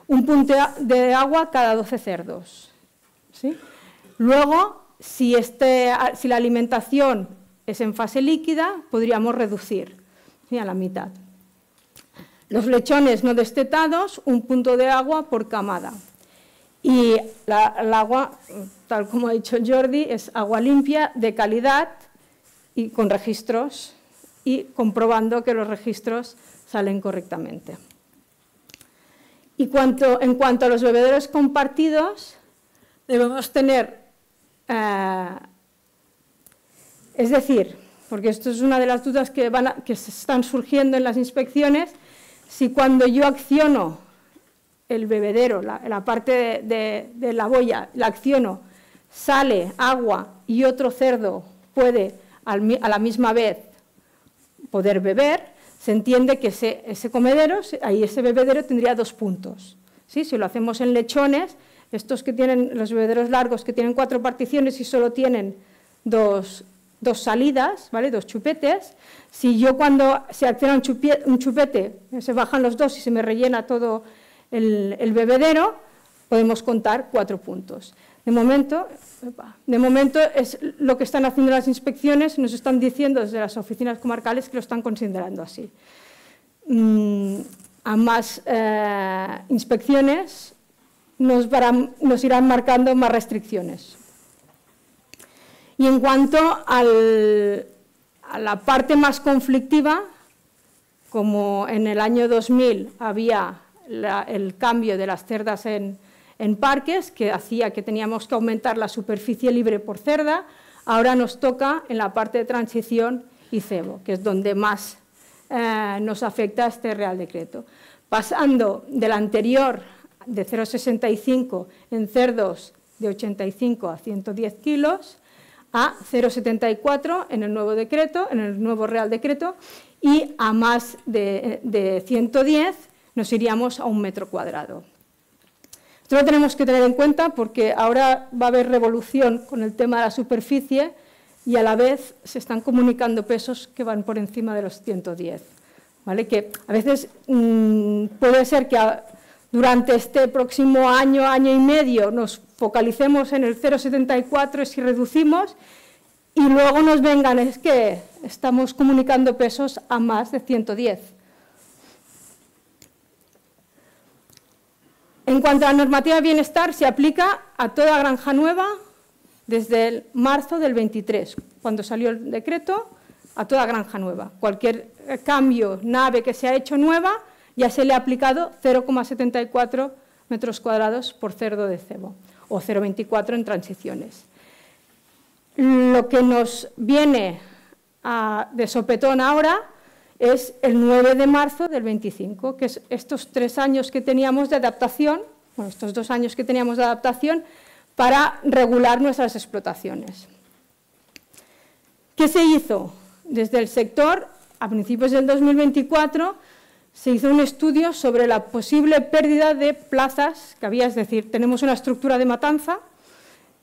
Un punto de agua cada 12 cerdos. ¿Sí? Luego, si la alimentación es en fase líquida, podríamos reducir, ¿sí?, a la mitad. Los lechones no destetados, un punto de agua por camada. Y el agua, tal como ha dicho Jordi, es agua limpia, de calidad y con registros y comprobando que los registros salen correctamente. Y en cuanto a los bebederos compartidos, debemos tener, es decir, porque esto es una de las dudas que están surgiendo en las inspecciones, si cuando yo acciono el bebedero, la parte de la boya, la acciono, sale agua y otro cerdo puede a la misma vez poder beber, se entiende que ese comedero, ese bebedero tendría 2 puntos. ¿Sí? Si lo hacemos en lechones, estos que tienen los bebederos largos que tienen 4 particiones y solo tienen dos salidas, ¿vale?, 2 chupetes, si yo cuando se acciona un chupete, se bajan los 2 y se me rellena todo el bebedero, podemos contar 4 puntos. De momento es lo que están haciendo las inspecciones, nos están diciendo desde las oficinas comarcales que lo están considerando así. A más inspecciones nos irán marcando más restricciones. Y en cuanto a la parte más conflictiva, como en el año 2000 había el cambio de las cerdas en parques, que hacía que teníamos que aumentar la superficie libre por cerda, ahora nos toca en la parte de transición y cebo, que es donde más nos afecta este Real Decreto. Pasando del anterior de 0,65 en cerdos de 85 a 110 kilos a 0,74 en el nuevo decreto, en el nuevo Real Decreto, y a más de 110 nos iríamos a 1 metro cuadrado. Esto lo tenemos que tener en cuenta porque ahora va a haber revolución con el tema de la superficie y a la vez se están comunicando pesos que van por encima de los 110. ¿Vale? Que a veces puede ser que durante este próximo año, año y medio, nos focalicemos en el 0,74 si reducimos y luego nos vengan, es que estamos comunicando pesos a más de 110. En cuanto a la normativa de bienestar, se aplica a toda granja nueva desde el marzo del 23, cuando salió el decreto, a toda granja nueva. Cualquier cambio, nave que se ha hecho nueva, ya se le ha aplicado 0,74 metros cuadrados por cerdo de cebo, o 0,24 en transiciones. Lo que nos viene de sopetón ahora es el 9 de marzo del 25, que es estos 3 años que teníamos de adaptación, bueno, estos 2 años que teníamos de adaptación para regular nuestras explotaciones. ¿Qué se hizo? Desde el sector, a principios del 2024, se hizo un estudio sobre la posible pérdida de plazas que había, es decir, tenemos una estructura de matanza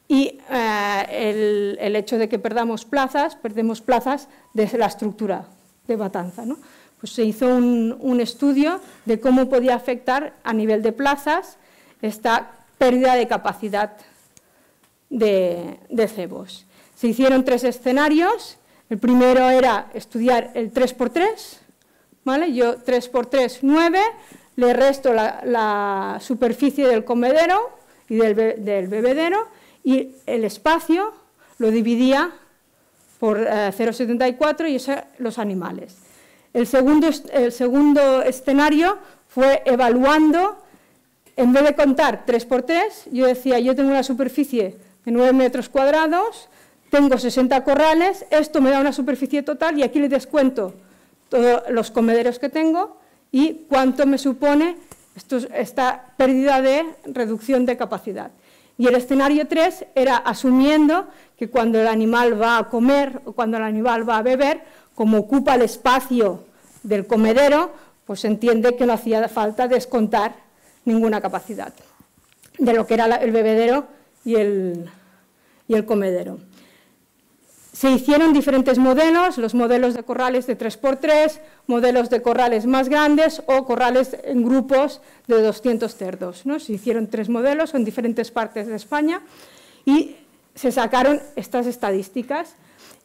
y el hecho de que perdemos plazas de la estructura de matanza, ¿no? Pues se hizo un estudio de cómo podía afectar a nivel de plazas esta pérdida de capacidad de cebos. Se hicieron 3 escenarios. El primero era estudiar el 3×3, ¿vale? Yo 3×3, 9, le resto la superficie del comedero y del bebedero y el espacio lo dividía por 0,74 y los animales. El segundo escenario fue evaluando, en vez de contar 3×3, yo decía, yo tengo una superficie de 9 metros cuadrados, tengo 60 corrales, esto me da una superficie total y aquí le descuento todos los comederos que tengo y cuánto me supone esta pérdida de reducción de capacidad. Y el escenario 3 era asumiendo que cuando el animal va a comer o cuando el animal va a beber, como ocupa el espacio del comedero, pues se entiende que no hacía falta descontar ninguna capacidad de lo que era el bebedero y el comedero. Se hicieron diferentes modelos, los modelos de corrales de 3×3, modelos de corrales más grandes o corrales en grupos de 200 cerdos, ¿no? Se hicieron 3 modelos en diferentes partes de España y se sacaron estas estadísticas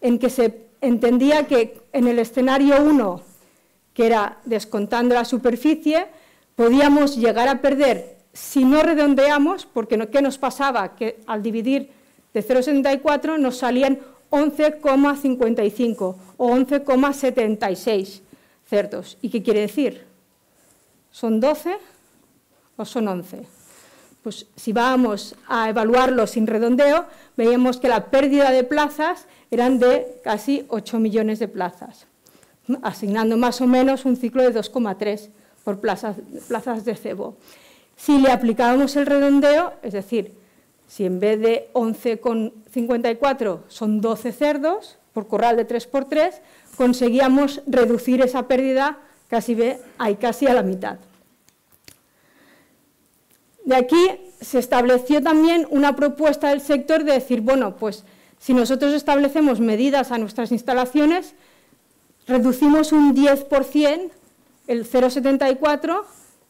en que se entendía que en el escenario 1, que era descontando la superficie, podíamos llegar a perder, si no redondeamos, porque ¿qué nos pasaba? Que al dividir de 0,74 nos salían 11,55 o 11,76 cerdos. ¿Y qué quiere decir? ¿Son 12 o son 11? Pues si vamos a evaluarlo sin redondeo, veíamos que la pérdida de plazas eran de casi 8 millones de plazas, asignando más o menos un ciclo de 2,3 por plazas de cebo. Si le aplicábamos el redondeo, es decir, si en vez de 11,54 son 12 cerdos por corral de 3×3, conseguíamos reducir esa pérdida casi a la mitad. De aquí se estableció también una propuesta del sector de decir, bueno, pues si nosotros establecemos medidas a nuestras instalaciones, reducimos un 10% el 0,74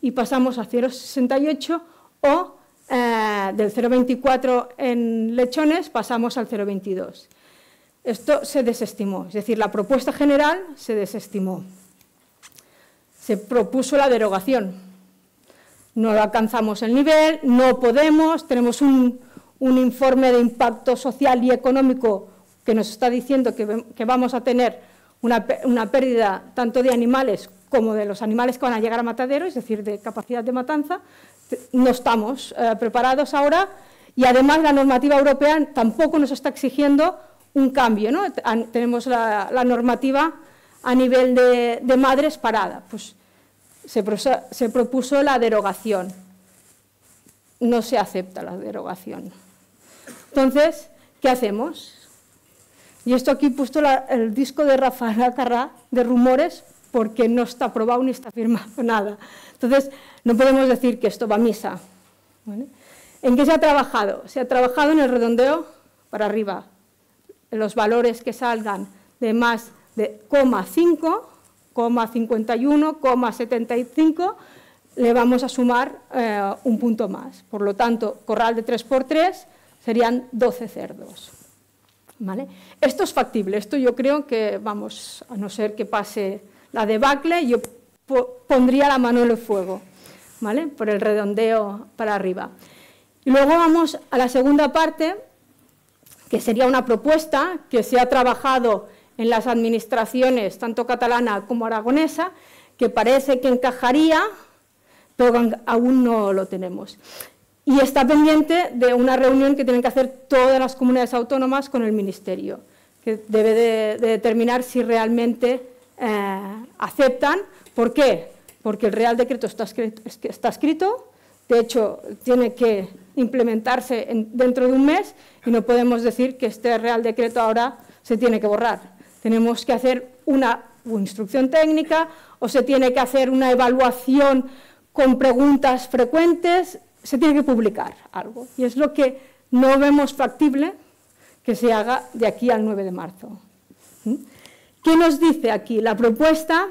y pasamos a 0,68 o del 0,24 en lechones pasamos al 0,22. Esto se desestimó, es decir, la propuesta general se desestimó. Se propuso la derogación. No alcanzamos el nivel, no podemos, tenemos un informe de impacto social y económico que nos está diciendo que vamos a tener una pérdida tanto de animales como de los animales que van a llegar a matadero, es decir, de capacidad de matanza, no estamos preparados ahora, y además la normativa europea tampoco nos está exigiendo un cambio, ¿no? Tenemos la normativa a nivel de madres parada, pues se propuso la derogación, no se acepta la derogación. Entonces, ¿qué hacemos? Y esto aquí he puesto el disco de Rafael Alcarrá de rumores, porque no está aprobado ni está firmado nada. Entonces, no podemos decir que esto va a misa, ¿vale? ¿En qué se ha trabajado? Se ha trabajado en el redondeo para arriba. Los valores que salgan de más de 0,5, 0,51, 0,75, le vamos a sumar un punto más. Por lo tanto, corral de 3×3 serían 12 cerdos. ¿Vale? Esto es factible, esto yo creo que, vamos, a no ser que pase la debacle, yo pondría la mano en el fuego, ¿vale? Por el redondeo para arriba. Y luego vamos a la segunda parte, que sería una propuesta que se ha trabajado en las administraciones, tanto catalana como aragonesa, que parece que encajaría, pero aún no lo tenemos. Y está pendiente de una reunión que tienen que hacer todas las comunidades autónomas con el Ministerio, que debe de determinar si realmente aceptan. ¿Por qué? Porque el Real Decreto está escrito, de hecho tiene que implementarse dentro de un mes y no podemos decir que este Real Decreto ahora se tiene que borrar. Tenemos que hacer una instrucción técnica o se tiene que hacer una evaluación con preguntas frecuentes, se tiene que publicar algo. Y es lo que no vemos factible que se haga de aquí al 9 de marzo. ¿Qué nos dice aquí? La propuesta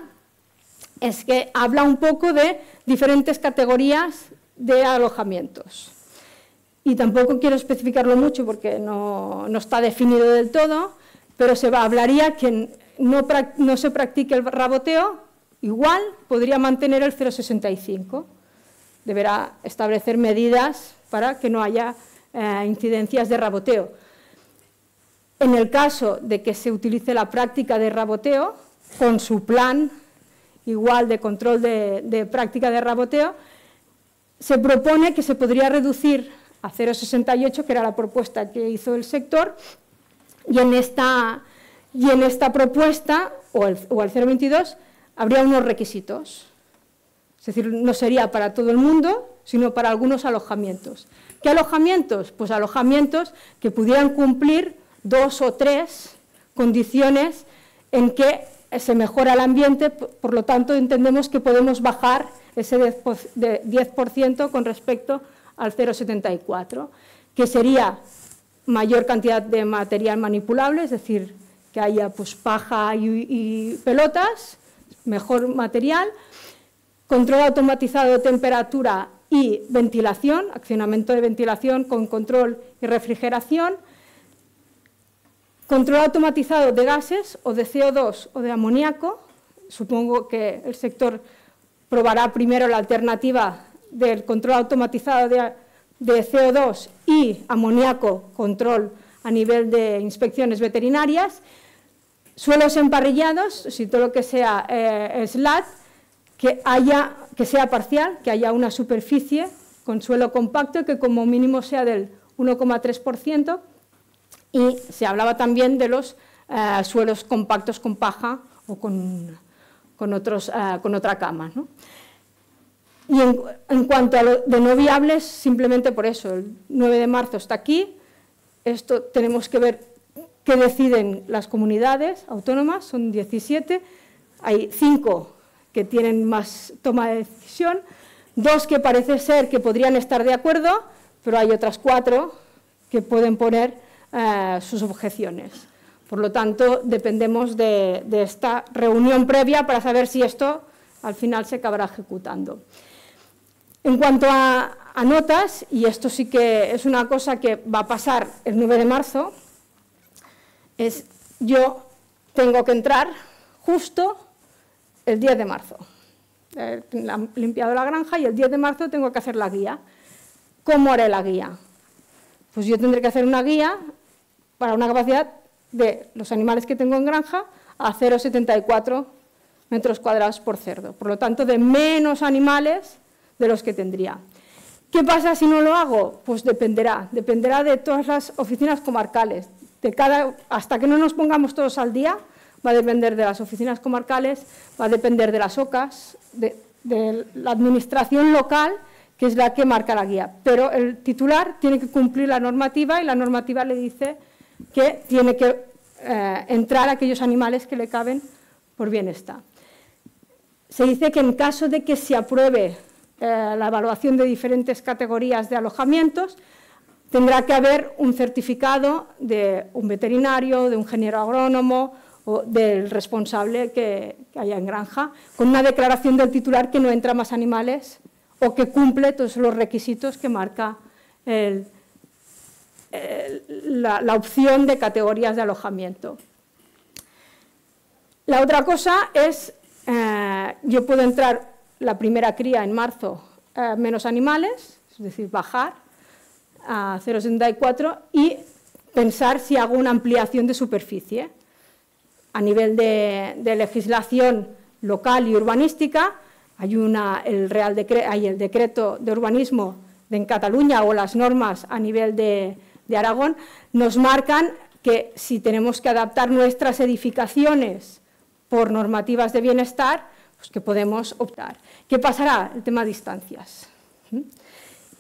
es que habla un poco de diferentes categorías de alojamientos. Y tampoco quiero especificarlo mucho porque no está definido del todo, pero hablaría que no se practique el raboteo, igual podría mantener el 0,65. Deberá establecer medidas para que no haya incidencias de raboteo. En el caso de que se utilice la práctica de raboteo, con su plan igual de control de práctica de raboteo, se propone que se podría reducir a 0,68, que era la propuesta que hizo el sector, y en esta propuesta, o al 0,22, habría unos requisitos. Es decir, no sería para todo el mundo, sino para algunos alojamientos. ¿Qué alojamientos? Pues alojamientos que pudieran cumplir 2 o 3 condiciones en que se mejora el ambiente, por lo tanto entendemos que podemos bajar ese 10% con respecto al 0,74, que sería mayor cantidad de material manipulable, es decir, que haya pues, paja y pelotas, mejor material, control automatizado de temperatura y ventilación, accionamiento de ventilación con control y refrigeración, control automatizado de gases o de CO2 o de amoníaco. Supongo que el sector probará primero la alternativa del control automatizado de CO2 y amoníaco, control a nivel de inspecciones veterinarias, suelos emparrillados, si todo lo que sea SLAT, que sea parcial, que haya una superficie con suelo compacto que como mínimo sea del 1,3%, y se hablaba también de los suelos compactos con paja o con otra cama, ¿no? Y en cuanto a lo de no viables, simplemente por eso, el 9 de marzo está aquí, esto tenemos que ver qué deciden las comunidades autónomas, son 17, hay 5 que tienen más toma de decisión, 2 que parece ser que podrían estar de acuerdo, pero hay otras 4 que pueden poner sus objeciones. Por lo tanto, dependemos de esta reunión previa para saber si esto al final se acabará ejecutando. En cuanto a notas, y esto sí que es una cosa que va a pasar el 9 de marzo, yo tengo que entrar justo el 10 de marzo. He limpiado la granja y el 10 de marzo tengo que hacer la guía. ¿Cómo haré la guía? Pues yo tendré que hacer una guía para una capacidad de los animales que tengo en granja a 0,74 metros cuadrados por cerdo. Por lo tanto, de menos animales de los que tendría. ¿Qué pasa si no lo hago? Pues dependerá de todas las oficinas comarcales. Hasta que no nos pongamos todos al día, va a depender de las oficinas comarcales, va a depender de las OCAs, de la administración local, que es la que marca la guía. Pero el titular tiene que cumplir la normativa y la normativa le dice que tiene que entrar aquellos animales que le caben por bienestar. Se dice que en caso de que se apruebe la evaluación de diferentes categorías de alojamientos, tendrá que haber un certificado de un veterinario, de un ingeniero agrónomo o del responsable que haya en granja, con una declaración del titular que no entra más animales o que cumple todos los requisitos que marca la opción de categorías de alojamiento. La otra cosa es, yo puedo entrar la primera cría en marzo, menos animales, es decir, bajar a 0,74 y pensar si hago una ampliación de superficie. A nivel de legislación local y urbanística, hay el decreto de urbanismo en Cataluña o las normas a nivel de Aragón, nos marcan que si tenemos que adaptar nuestras edificaciones por normativas de bienestar, pues que podemos optar. ¿Qué pasará? El tema de distancias.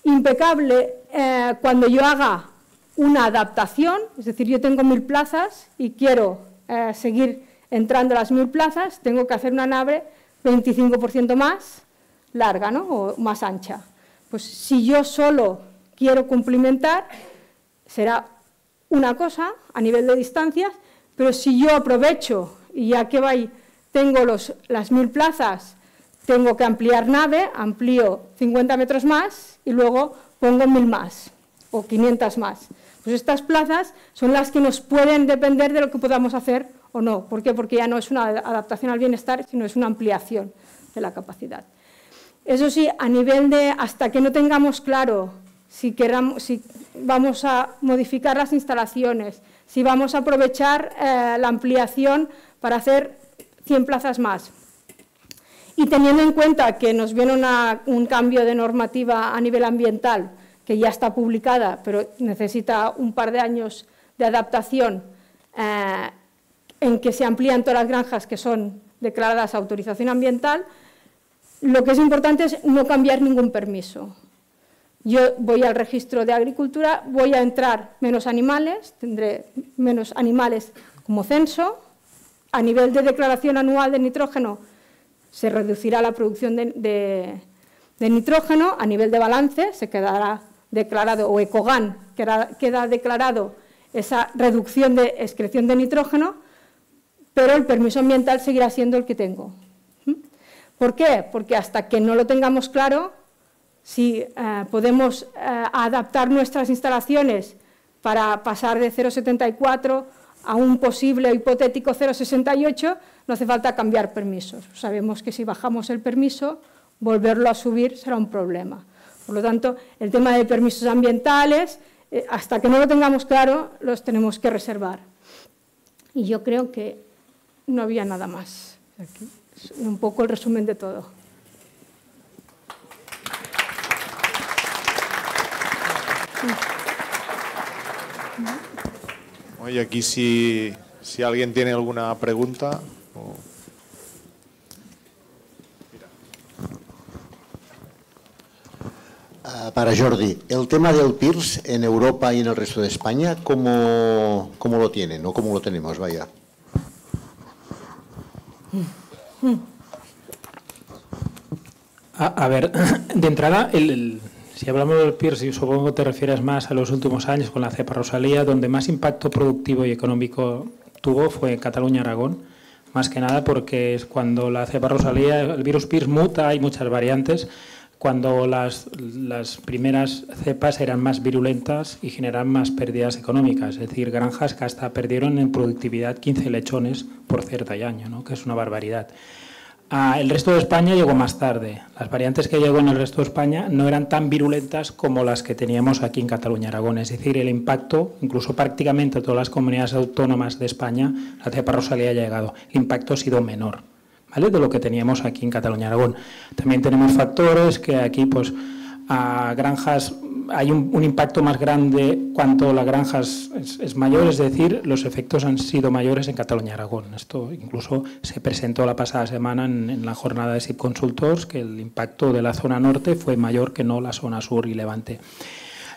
Impecable cuando yo haga una adaptación, es decir, yo tengo 1000 plazas y quiero seguir entrando a las 1000 plazas, tengo que hacer una nave 25% más larga, ¿no? O más ancha. Pues si yo solo quiero cumplimentar, será una cosa a nivel de distancias, pero si yo aprovecho y ya que tengo las 1000 plazas, tengo que ampliar nave, amplío 50 metros más y luego pongo 1000 más o 500 más. Pues estas plazas son las que nos pueden depender de lo que podamos hacer o no. ¿Por qué? Porque ya no es una adaptación al bienestar, sino es una ampliación de la capacidad. Eso sí, a nivel de, hasta que no tengamos claro si vamos a modificar las instalaciones, si vamos a aprovechar la ampliación para hacer 100 plazas más. Y teniendo en cuenta que nos viene un cambio de normativa a nivel ambiental, que ya está publicada, pero necesita un par de años de adaptación, en que se amplían todas las granjas que son declaradas autorización ambiental, lo que es importante es no cambiar ningún permiso. Yo voy al registro de agricultura, voy a entrar menos animales, tendré menos animales como censo. A nivel de declaración anual de nitrógeno se reducirá la producción de nitrógeno. A nivel de balance se quedará declarado, o ECOGAN queda declarado esa reducción de excreción de nitrógeno, pero el permiso ambiental seguirá siendo el que tengo. ¿Por qué? Porque hasta que no lo tengamos claro, si podemos adaptar nuestras instalaciones para pasar de 0,74 a un posible o hipotético 0,68, no hace falta cambiar permisos. Sabemos que si bajamos el permiso, volverlo a subir será un problema. Por lo tanto, el tema de permisos ambientales, hasta que no lo tengamos claro, los tenemos que reservar. Y yo creo que no había nada más. Aquí es un poco el resumen de todo. Oye, aquí si alguien tiene alguna pregunta. Para Jordi, el tema del PIRS en Europa y en el resto de España, ¿cómo lo tienen o cómo lo tenemos? Vaya. A ver, de entrada, si hablamos del PIRS, y supongo que te refieres más a los últimos años con la cepa Rosalía, donde más impacto productivo y económico tuvo fue en Cataluña-Aragón, más que nada porque es cuando la cepa Rosalía, el virus PIRS muta, hay muchas variantes, cuando las primeras cepas eran más virulentas y generaban más pérdidas económicas, es decir, granjas que hasta perdieron en productividad 15 lechones por cerda y año, ¿no? Que es una barbaridad. El resto de España llegó más tarde. Las variantes que llegó en el resto de España no eran tan virulentas como las que teníamos aquí en Cataluña-Aragón. Es decir, el impacto, incluso prácticamente a todas las comunidades autónomas de España, la cepa Rosalía ha llegado. El impacto ha sido menor, ¿vale? De lo que teníamos aquí en Cataluña y Aragón. También tenemos factores que aquí, pues, a granjas hay un impacto más grande cuanto la granja es mayor, es decir, los efectos han sido mayores en Cataluña y Aragón. Esto incluso se presentó la pasada semana en la jornada de SIP Consultors, que el impacto de la zona norte fue mayor que no la zona sur y Levante.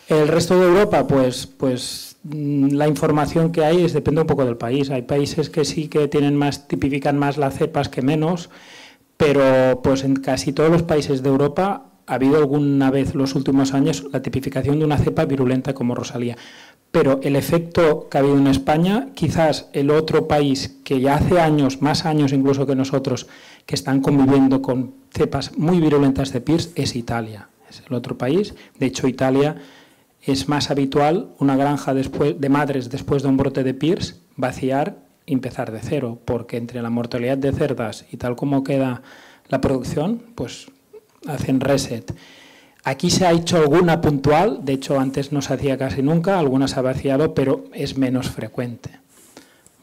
El resto de Europa, pues la información que hay depende un poco del país. Hay países que sí que tipifican más las cepas que menos, pero pues en casi todos los países de Europa ha habido alguna vez en los últimos años la tipificación de una cepa virulenta como Rosalía. Pero el efecto que ha habido en España, quizás el otro país que ya hace años, más años incluso que nosotros, que están conviviendo con cepas muy virulentas de PIRS, es Italia. Es el otro país. De hecho, Italia es más habitual una granja de madres después de un brote de PIRS vaciar y empezar de cero, porque entre la mortalidad de cerdas y tal como queda la producción, pues hacen reset. Aquí se ha hecho alguna puntual, de hecho antes no se hacía casi nunca, algunas se ha vaciado, pero es menos frecuente.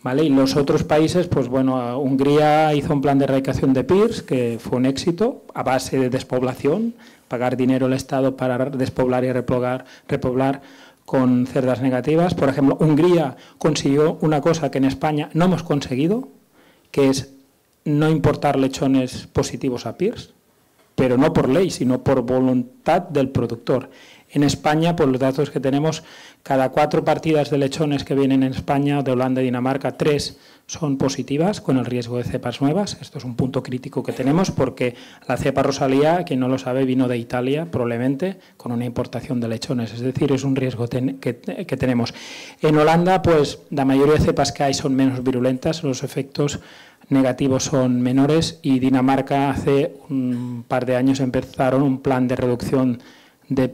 ¿Vale? Y los otros países, pues bueno, Hungría hizo un plan de erradicación de PIRS que fue un éxito a base de despoblación, pagar dinero al Estado para despoblar y repoblar con cerdas negativas. Por ejemplo, Hungría consiguió una cosa que en España no hemos conseguido, que es no importar lechones positivos a PIRS, pero no por ley, sino por voluntad del productor. En España, por los datos que tenemos, cada 4 partidas de lechones que vienen en España, de Holanda y Dinamarca, 3 son positivas con el riesgo de cepas nuevas. Esto es un punto crítico que tenemos porque la cepa Rosalía, quien no lo sabe, vino de Italia probablemente con una importación de lechones. Es decir, es un riesgo que tenemos. En Holanda, pues la mayoría de cepas que hay son menos virulentas, los efectos negativos son menores, y Dinamarca hace un par de años empezaron un plan de reducción de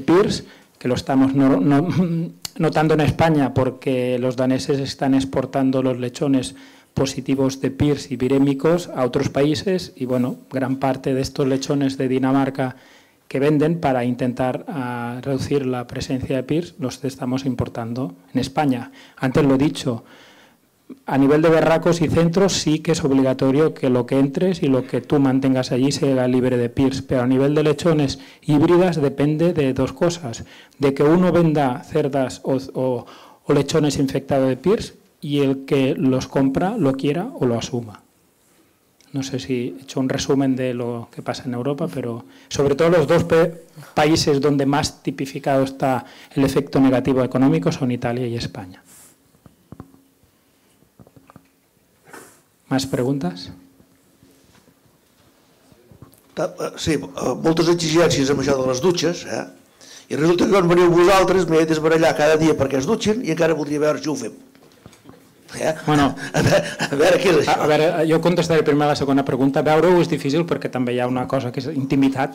PIRS, que lo estamos notando en España porque los daneses están exportando los lechones positivos de PIRS y virémicos a otros países, y bueno, gran parte de estos lechones de Dinamarca que venden para intentar reducir la presencia de PIRS los estamos importando en España. Antes lo he dicho, a nivel de berracos y centros sí que es obligatorio que lo que entres y lo que tú mantengas allí sea libre de PIRS, pero a nivel de lechones híbridas depende de 2 cosas, de que uno venda cerdas o lechones infectados de PIRS y el que los compra lo quiera o lo asuma. No sé si he hecho un resumen de lo que pasa en Europa, pero sobre todo los 2 países donde más tipificado está el efecto negativo económico son Italia y España. ¿Más preguntes? Sí, moltes exigències amb això de les dutxes, i resulta que quan veniu vosaltres m'he de desbarallar cada dia perquè es dutxen i encara voldria veure si ho fem. Bueno, a veure què és això. A veure, jo contestaré primer la segona pregunta. Veure-ho és difícil perquè també hi ha una cosa que és intimitat.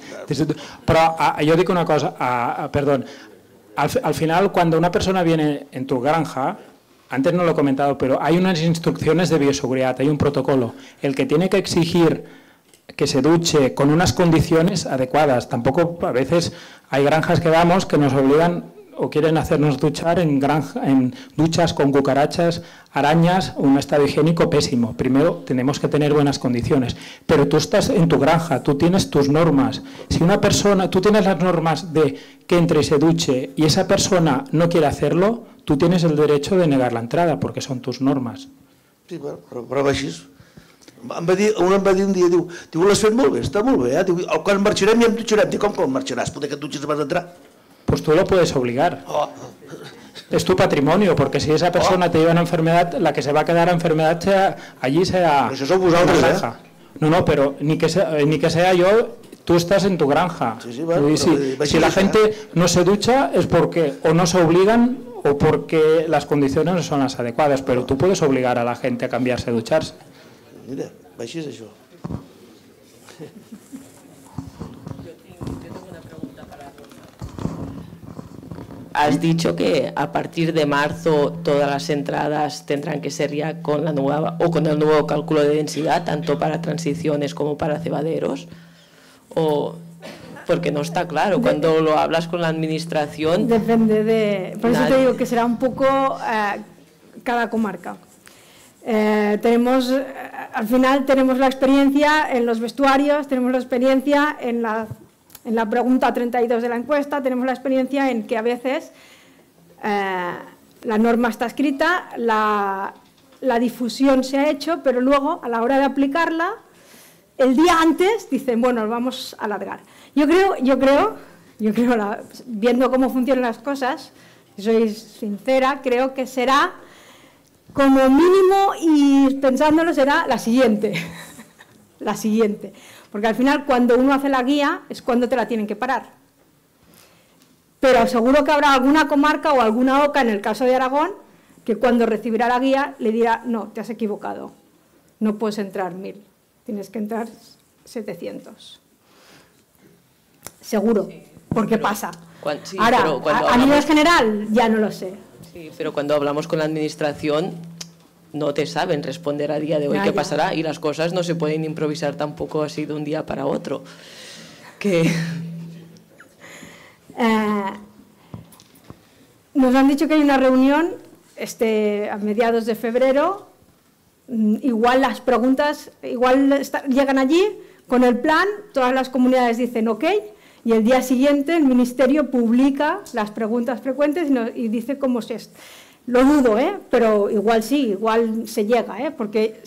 Però jo dic una cosa, perdón, al final cuando una persona viene en tu granja, antes no lo he comentado, pero hay unas instrucciones de bioseguridad, hay un protocolo. El que tiene que exigir que se duche con unas condiciones adecuadas. Tampoco, a veces, hay granjas que vamos que nos obligan o quieren hacernos duchar en duchas con cucarachas, arañas, un estado higiénico pésimo. Primero, tenemos que tener buenas condiciones. Pero tú estás en tu granja, tú tienes tus normas. Si una persona, tú tienes las normas de que entre y se duche y esa persona no quiere hacerlo, tú tienes el derecho de negar la entrada, porque son tus normes. Sí, però així. Un em va dir un dia, diu, l'has fet molt bé, està molt bé, quan marxarem ja em dutxarem. Dic, com marxaràs? Poder que et dutxes abans d'entrar? Pues tú lo puedes obligar. Es tu patrimonio, porque si esa persona te lleva una enfermedad, la que se va a quedar a enfermedad allí sea... Això sou vosaltres, No, pero ni que sea yo, tú estás en tu granja. Si la gente no se ducha es porque o no se obligan o porque las condiciones no son las adecuadas, pero tú puedes obligar a la gente a cambiarse, a ducharse. Mira, així és això. Has dicho que a partir de marzo todas las entradas tendrán que ser ya con la nueva o con el nuevo cálculo de densidad, tanto para transiciones como para cebaderos, o porque no está claro cuando lo hablas con la administración. Depende de, por eso te digo que será un poco cada comarca. Tenemos al final tenemos la experiencia en los vestuarios, tenemos la experiencia en la pregunta 32 de la encuesta, tenemos la experiencia en que a veces la norma está escrita, la difusión se ha hecho, pero luego a la hora de aplicarla, el día antes dicen, bueno, lo vamos a alargar. Yo creo, viendo cómo funcionan las cosas, si soy sincera, creo que será como mínimo, y pensándolo, será la siguiente. La siguiente. Porque al final, cuando uno hace la guía, es cuando te la tienen que parar. Pero seguro que habrá alguna comarca o alguna OCA, en el caso de Aragón, que cuando recibirá la guía le dirá, no, te has equivocado, no puedes entrar 1000, tienes que entrar 700. Seguro, porque pasa. Sí, ahora, a nivel general, ya no lo sé. Sí, pero cuando hablamos con la administración no te saben responder a día de hoy qué pasará, y las cosas no se pueden improvisar tampoco así de un día para otro. Nos han dicho que hay una reunión a mediados de febrero, igual las preguntas llegan allí con el plan, todas las comunidades dicen ok, y el día siguiente el Ministerio publica las preguntas frecuentes y dice cómo se... Lo dudo, pero igual sí, igual se llega, porque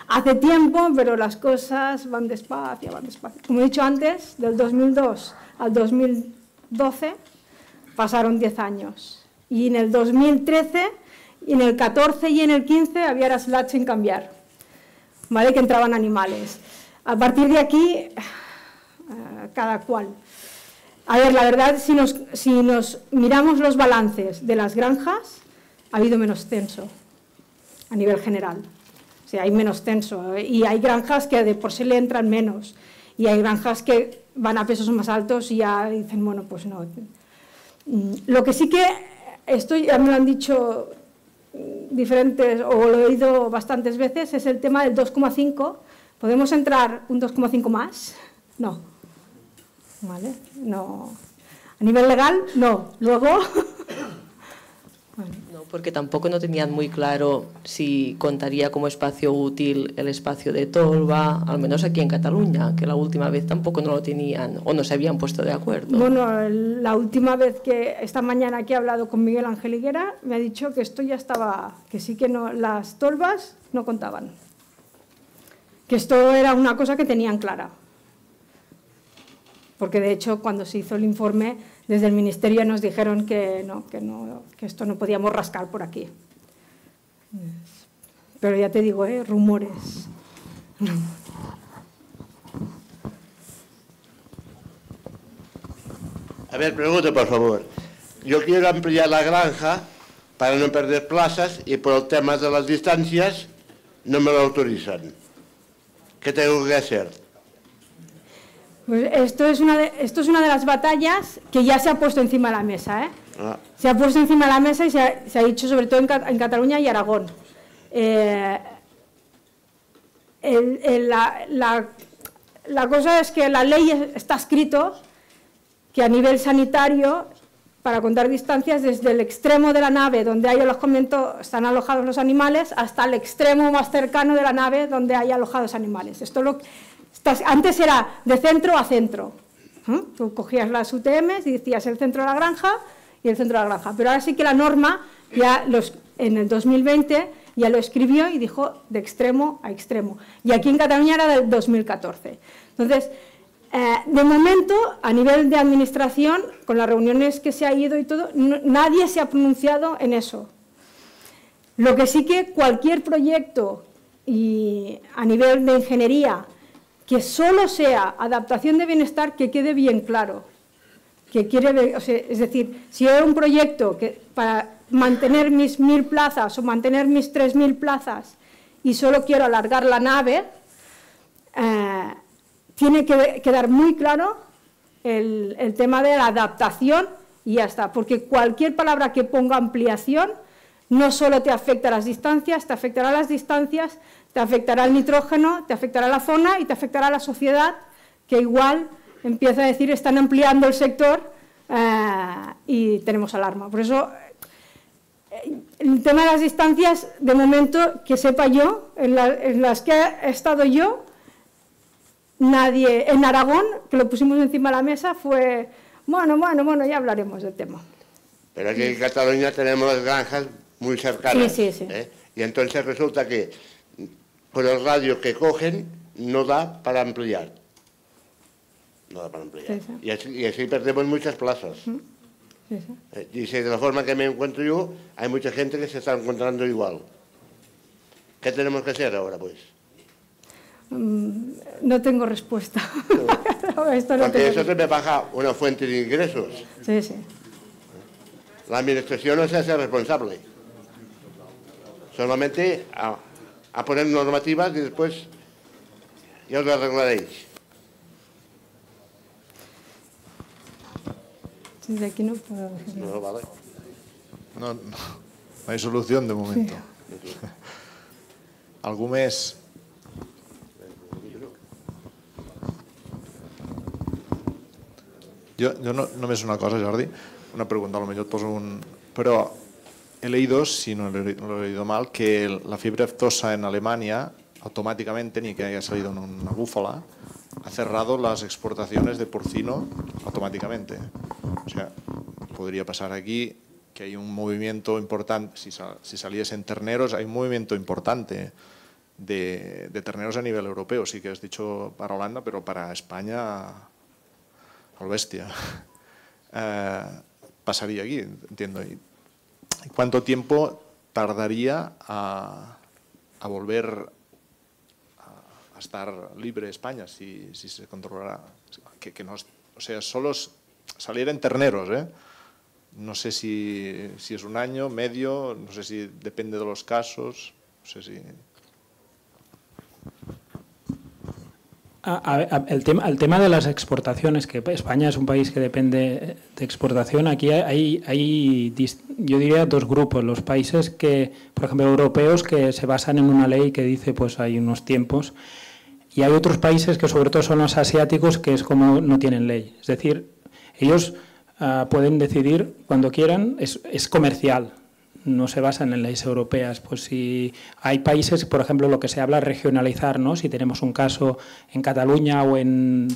hace tiempo, pero las cosas van despacio, van despacio. Como he dicho antes, del 2002 al 2012 pasaron 10 años. Y en el 2013, y en el 14 y en el 15 había las slats sin cambiar, ¿vale? Que entraban animales. A partir de aquí, cada cual. A ver, la verdad, si nos miramos los balances de las granjas, ha habido menos censo a nivel general. O sea, hay menos censo, y hay granjas que de por sí le entran menos, y hay granjas que van a pesos más altos y ya dicen, bueno, pues no. Lo que sí que esto ya me lo han dicho diferentes, o lo he oído bastantes veces, es el tema del 2,5. ¿Podemos entrar un 2,5 más? No. ¿Vale? No. A nivel legal, no. Luego... No, porque tampoco no tenían muy claro si contaría como espacio útil el espacio de Tolba, al menos aquí en Cataluña, que la última vez tampoco no lo tenían o no se habían puesto de acuerdo. Bueno, la última vez que esta mañana que he hablado con Miguel Ángel Higuera, me ha dicho que esto ya estaba, que sí que no, las tolvas no contaban, que esto era una cosa que tenían clara. Porque de hecho cuando se hizo el informe desde el Ministerio nos dijeron que esto no podíamos rascar por aquí. Pero ya te digo, rumores. A ver, pregunto por favor. Yo quiero ampliar la granja para no perder plazas y por el tema de las distancias no me lo autorizan. ¿Qué tengo que hacer? Pues esto es una de las batallas que ya se ha puesto encima de la mesa. Se ha puesto encima de la mesa y se ha dicho sobre todo en Cataluña y Aragón. La cosa es que la ley está escrito que a nivel sanitario, para contar distancias desde el extremo de la nave donde hay alojamiento, están alojados los animales, hasta el extremo más cercano de la nave donde hay alojados animales. Antes era de centro a centro. Tú cogías las UTMs y decías el centro de la granja y el centro de la granja. Pero ahora sí que la norma, en el 2020, ya lo escribió y dijo de extremo a extremo. Y aquí en Cataluña era del 2014. Entonces, de momento, a nivel de administración, con las reuniones que se ha ido y todo, nadie se ha pronunciado en eso. Lo que sí que cualquier proyecto y a nivel de ingeniería que solo sea adaptación de bienestar, que quede bien claro. Es decir, si hay un proyecto que para mantener mis 1000 plazas o mantener mis 3000 plazas y solo quiero alargar la nave, tiene que quedar muy claro el tema de la adaptación y ya está. Porque cualquier palabra que ponga ampliación no solo te afecta a las distancias, te afectará a las distancias, te afectará el nitrógeno, te afectará la zona y te afectará a la sociedad, que igual empieza a decir están ampliando el sector y tenemos alarma. Por eso el tema de las distancias, de momento, que sepa yo, en las que he estado yo, nadie, en Aragón, que lo pusimos encima de la mesa, fue, bueno, ya hablaremos del tema. Pero aquí en Cataluña tenemos las granjas muy cercanas. Sí, sí, sí. Y entonces resulta que por el radio que cogen no da para ampliar. No da para ampliar. Sí, sí. Y así perdemos muchas plazas. Sí, sí. Y si de la forma que me encuentro yo, hay mucha gente que se está encontrando igual. ¿Qué tenemos que hacer ahora, pues? No tengo respuesta. Porque eso se me baja una fuente de ingresos. Sí, sí. La administración no se hace responsable. Solamente a poner normativas y después ya os lo arreglaréis. Sí, de aquí no puedo decir nada. No, vale. No hay solución de momento. Sí. Algú més? Jo només una cosa, Jordi, una pregunta, a lo mejor et poso un... Però he leído, si no lo he leído mal, que la fiebre aftosa en Alemania automáticamente, ni que haya salido en una búfala, ha cerrado las exportaciones de porcino automáticamente. O sea, podría pasar aquí que hay un movimiento importante, si saliesen terneros, hay un movimiento importante de terneros a nivel europeo. Sí que has dicho para Holanda, pero para España, al bestia. Pasaría aquí, entiendo. ¿Y cuánto tiempo tardaría a volver a estar libre España si se controlara? Que no, o sea, solo salir en terneros, ¿eh? No sé si es un año, medio, no sé si depende de los casos, no sé si... El tema de las exportaciones, que España es un país que depende de exportación, aquí hay yo diría dos grupos, los países que, por ejemplo, europeos, que se basan en una ley que dice pues hay unos tiempos, y hay otros países que sobre todo son los asiáticos, que es como no tienen ley, es decir, ellos pueden decidir cuando quieran, es comercial. No se basan en leyes europeas. Pues si hay países, por ejemplo, lo que se habla es regionalizar, ¿no? Si tenemos un caso en Cataluña o en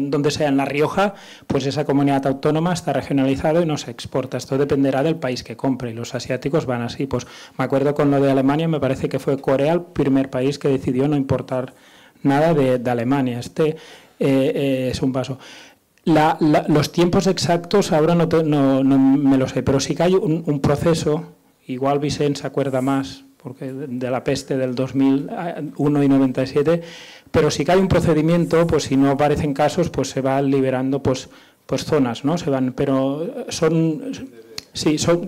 donde sea, en La Rioja, pues esa comunidad autónoma está regionalizada y no se exporta. Esto dependerá del país que compre. Y los asiáticos van así. Pues me acuerdo con lo de Alemania, me parece que fue Corea el primer país que decidió no importar nada de Alemania. Este es un paso. Los tiempos exactos ahora no me lo sé, pero sí que hay un proceso, igual Vicent se acuerda más porque de la peste del 2001 y 97, pero sí que hay un procedimiento, pues si no aparecen casos, pues se van liberando pues zonas, ¿no? Se van, pero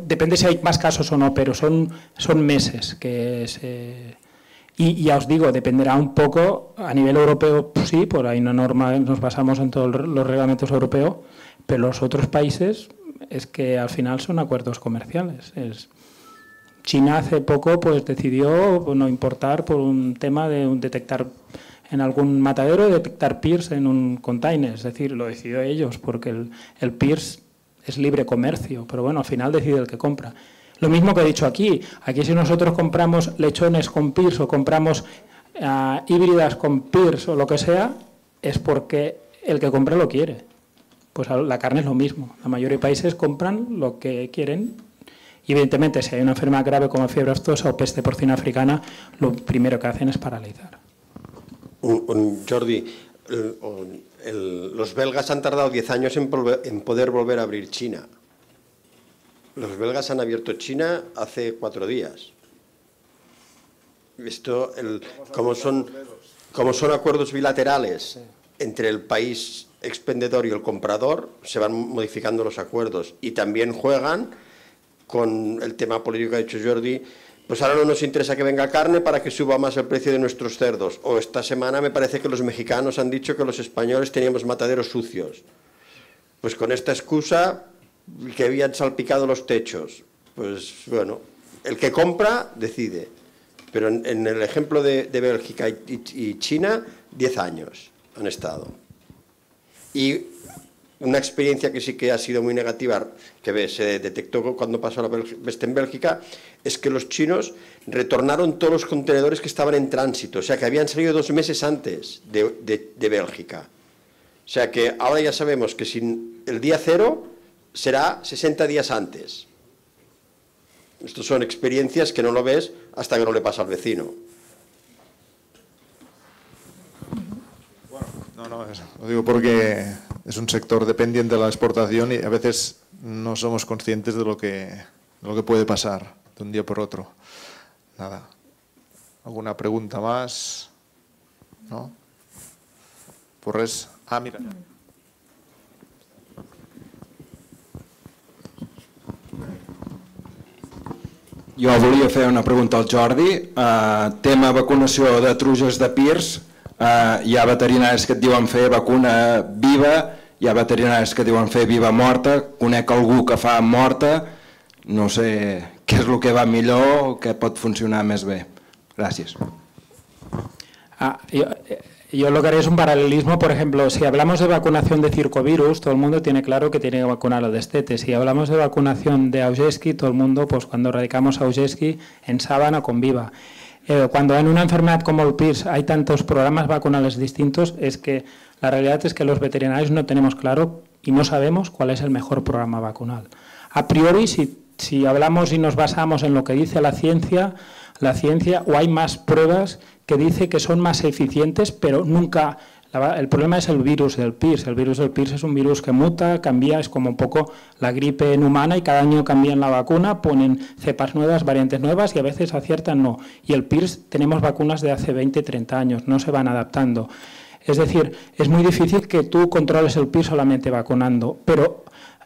depende si hay más casos o no, pero son meses que se... Y ya os digo, dependerá un poco, a nivel europeo, pues sí, por ahí una norma, nos basamos en todos los reglamentos europeos, pero los otros países es que al final son acuerdos comerciales. China hace poco pues decidió no importar por un tema de detectar en algún matadero, detectar PIRS en un container, es decir, lo decidió ellos, porque el PIRS es libre comercio, pero bueno, al final decide el que compra. Lo mismo que he dicho aquí si nosotros compramos lechones con PIRS o compramos híbridas con PIRS o lo que sea, es porque el que compra lo quiere. Pues la carne es lo mismo. La mayoría de países compran lo que quieren y evidentemente si hay una enfermedad grave como fiebre aftosa o peste porcina africana, lo primero que hacen es paralizar. Jordi, los belgas han tardado 10 años en poder volver a abrir China. Los belgas han abierto China hace 4 días. Esto, como son acuerdos bilaterales entre el país expendedor y el comprador, se van modificando los acuerdos y también juegan con el tema político que ha dicho Jordi. Pues ahora no nos interesa que venga carne para que suba más el precio de nuestros cerdos. O esta semana me parece que los mexicanos han dicho que los españoles teníamos mataderos sucios. Pues con esta excusa que habían salpicado los techos. Pues bueno, el que compra decide. Pero en el ejemplo de Bélgica y China, 10 años han estado. Y una experiencia que sí que ha sido muy negativa, que se detectó cuando pasó la peste en Bélgica, es que los chinos retornaron todos los contenedores que estaban en tránsito, o sea que habían salido 2 meses antes de Bélgica. O sea que ahora ya sabemos que el día 0 será 60 días antes. Estas son experiencias que no lo ves hasta que no le pasa al vecino. No, lo digo porque es un sector dependiente de la exportación y a veces no somos conscientes de lo que puede pasar de un día por otro. Nada. ¿Alguna pregunta más? ¿No? Pues res. Ah, mira. Jo volia fer una pregunta al Jordi. Tema vacunació de truges de PIRS. Hi ha veterinaris que et diuen fer vacuna viva, hi ha veterinaris que diuen fer viva morta. Conec algú que fa morta. No sé què és el que va millor o què pot funcionar més bé. Gràcies. Yo lo que haré es un paralelismo. Por ejemplo, si hablamos de vacunación de circovirus, todo el mundo tiene claro que tiene que vacunar a los destetes. Si hablamos de vacunación de Augeski, todo el mundo, pues cuando erradicamos Augeski en sábana con viva. Cuando en una enfermedad como el PIRS hay tantos programas vacunales distintos, es que la realidad es que los veterinarios no tenemos claro y no sabemos cuál es el mejor programa vacunal. A priori, si hablamos y nos basamos en lo que dice la ciencia, o hay más pruebas que dice que son más eficientes, pero nunca... El problema es el virus del PIRS. El virus del PIRS es un virus que muta, cambia, es como un poco la gripe en humana y cada año cambian la vacuna, ponen cepas nuevas, variantes nuevas y a veces aciertan no. Y el PIRS tenemos vacunas de hace 20, 30 años, no se van adaptando. Es decir, es muy difícil que tú controles el PIRS solamente vacunando, pero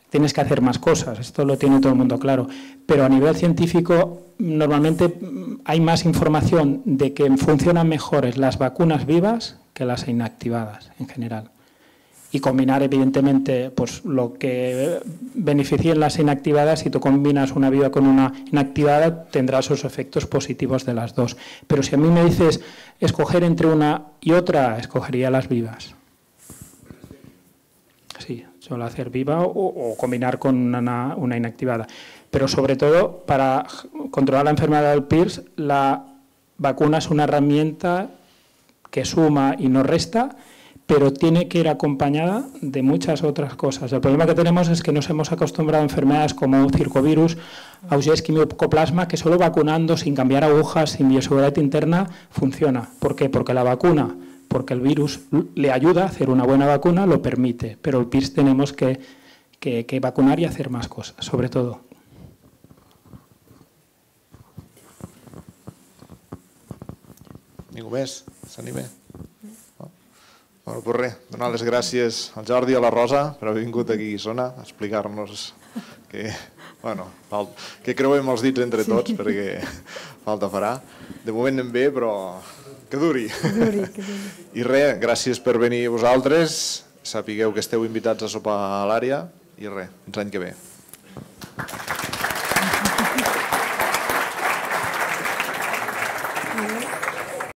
tienes que hacer más cosas, esto lo tiene todo el mundo claro. Pero a nivel científico, normalmente hay más información de que funcionan mejores las vacunas vivas que las inactivadas en general. Y combinar, evidentemente, pues lo que beneficien las inactivadas, si tú combinas una viva con una inactivada, tendrás sus efectos positivos de las dos. Pero si a mí me dices escoger entre una y otra, escogería las vivas. Sí, suelo hacer viva o combinar con una inactivada. Pero sobre todo, para controlar la enfermedad del PIRS, la vacuna es una herramienta que suma y no resta, pero tiene que ir acompañada de muchas otras cosas. El problema que tenemos es que nos hemos acostumbrado a enfermedades como circovirus, Augeski, Mycoplasma, que solo vacunando, sin cambiar agujas, sin bioseguridad interna, funciona. ¿Por qué? Porque la vacuna, porque el virus le ayuda a hacer una buena vacuna, lo permite, pero el PIRS tenemos que vacunar y hacer más cosas, sobre todo. Ningú més? S'anima? No? Bueno, pues res, donar les gràcies al Jordi i a la Rosa per haver vingut aquí a Guissona a explicar-nos que, bueno, que creuem els dits entre tots perquè falta farà. De moment anem bé, però que duri. I res, gràcies per venir vosaltres, sapigueu que esteu invitats a sopar a l'àrea i res, fins l'any que ve.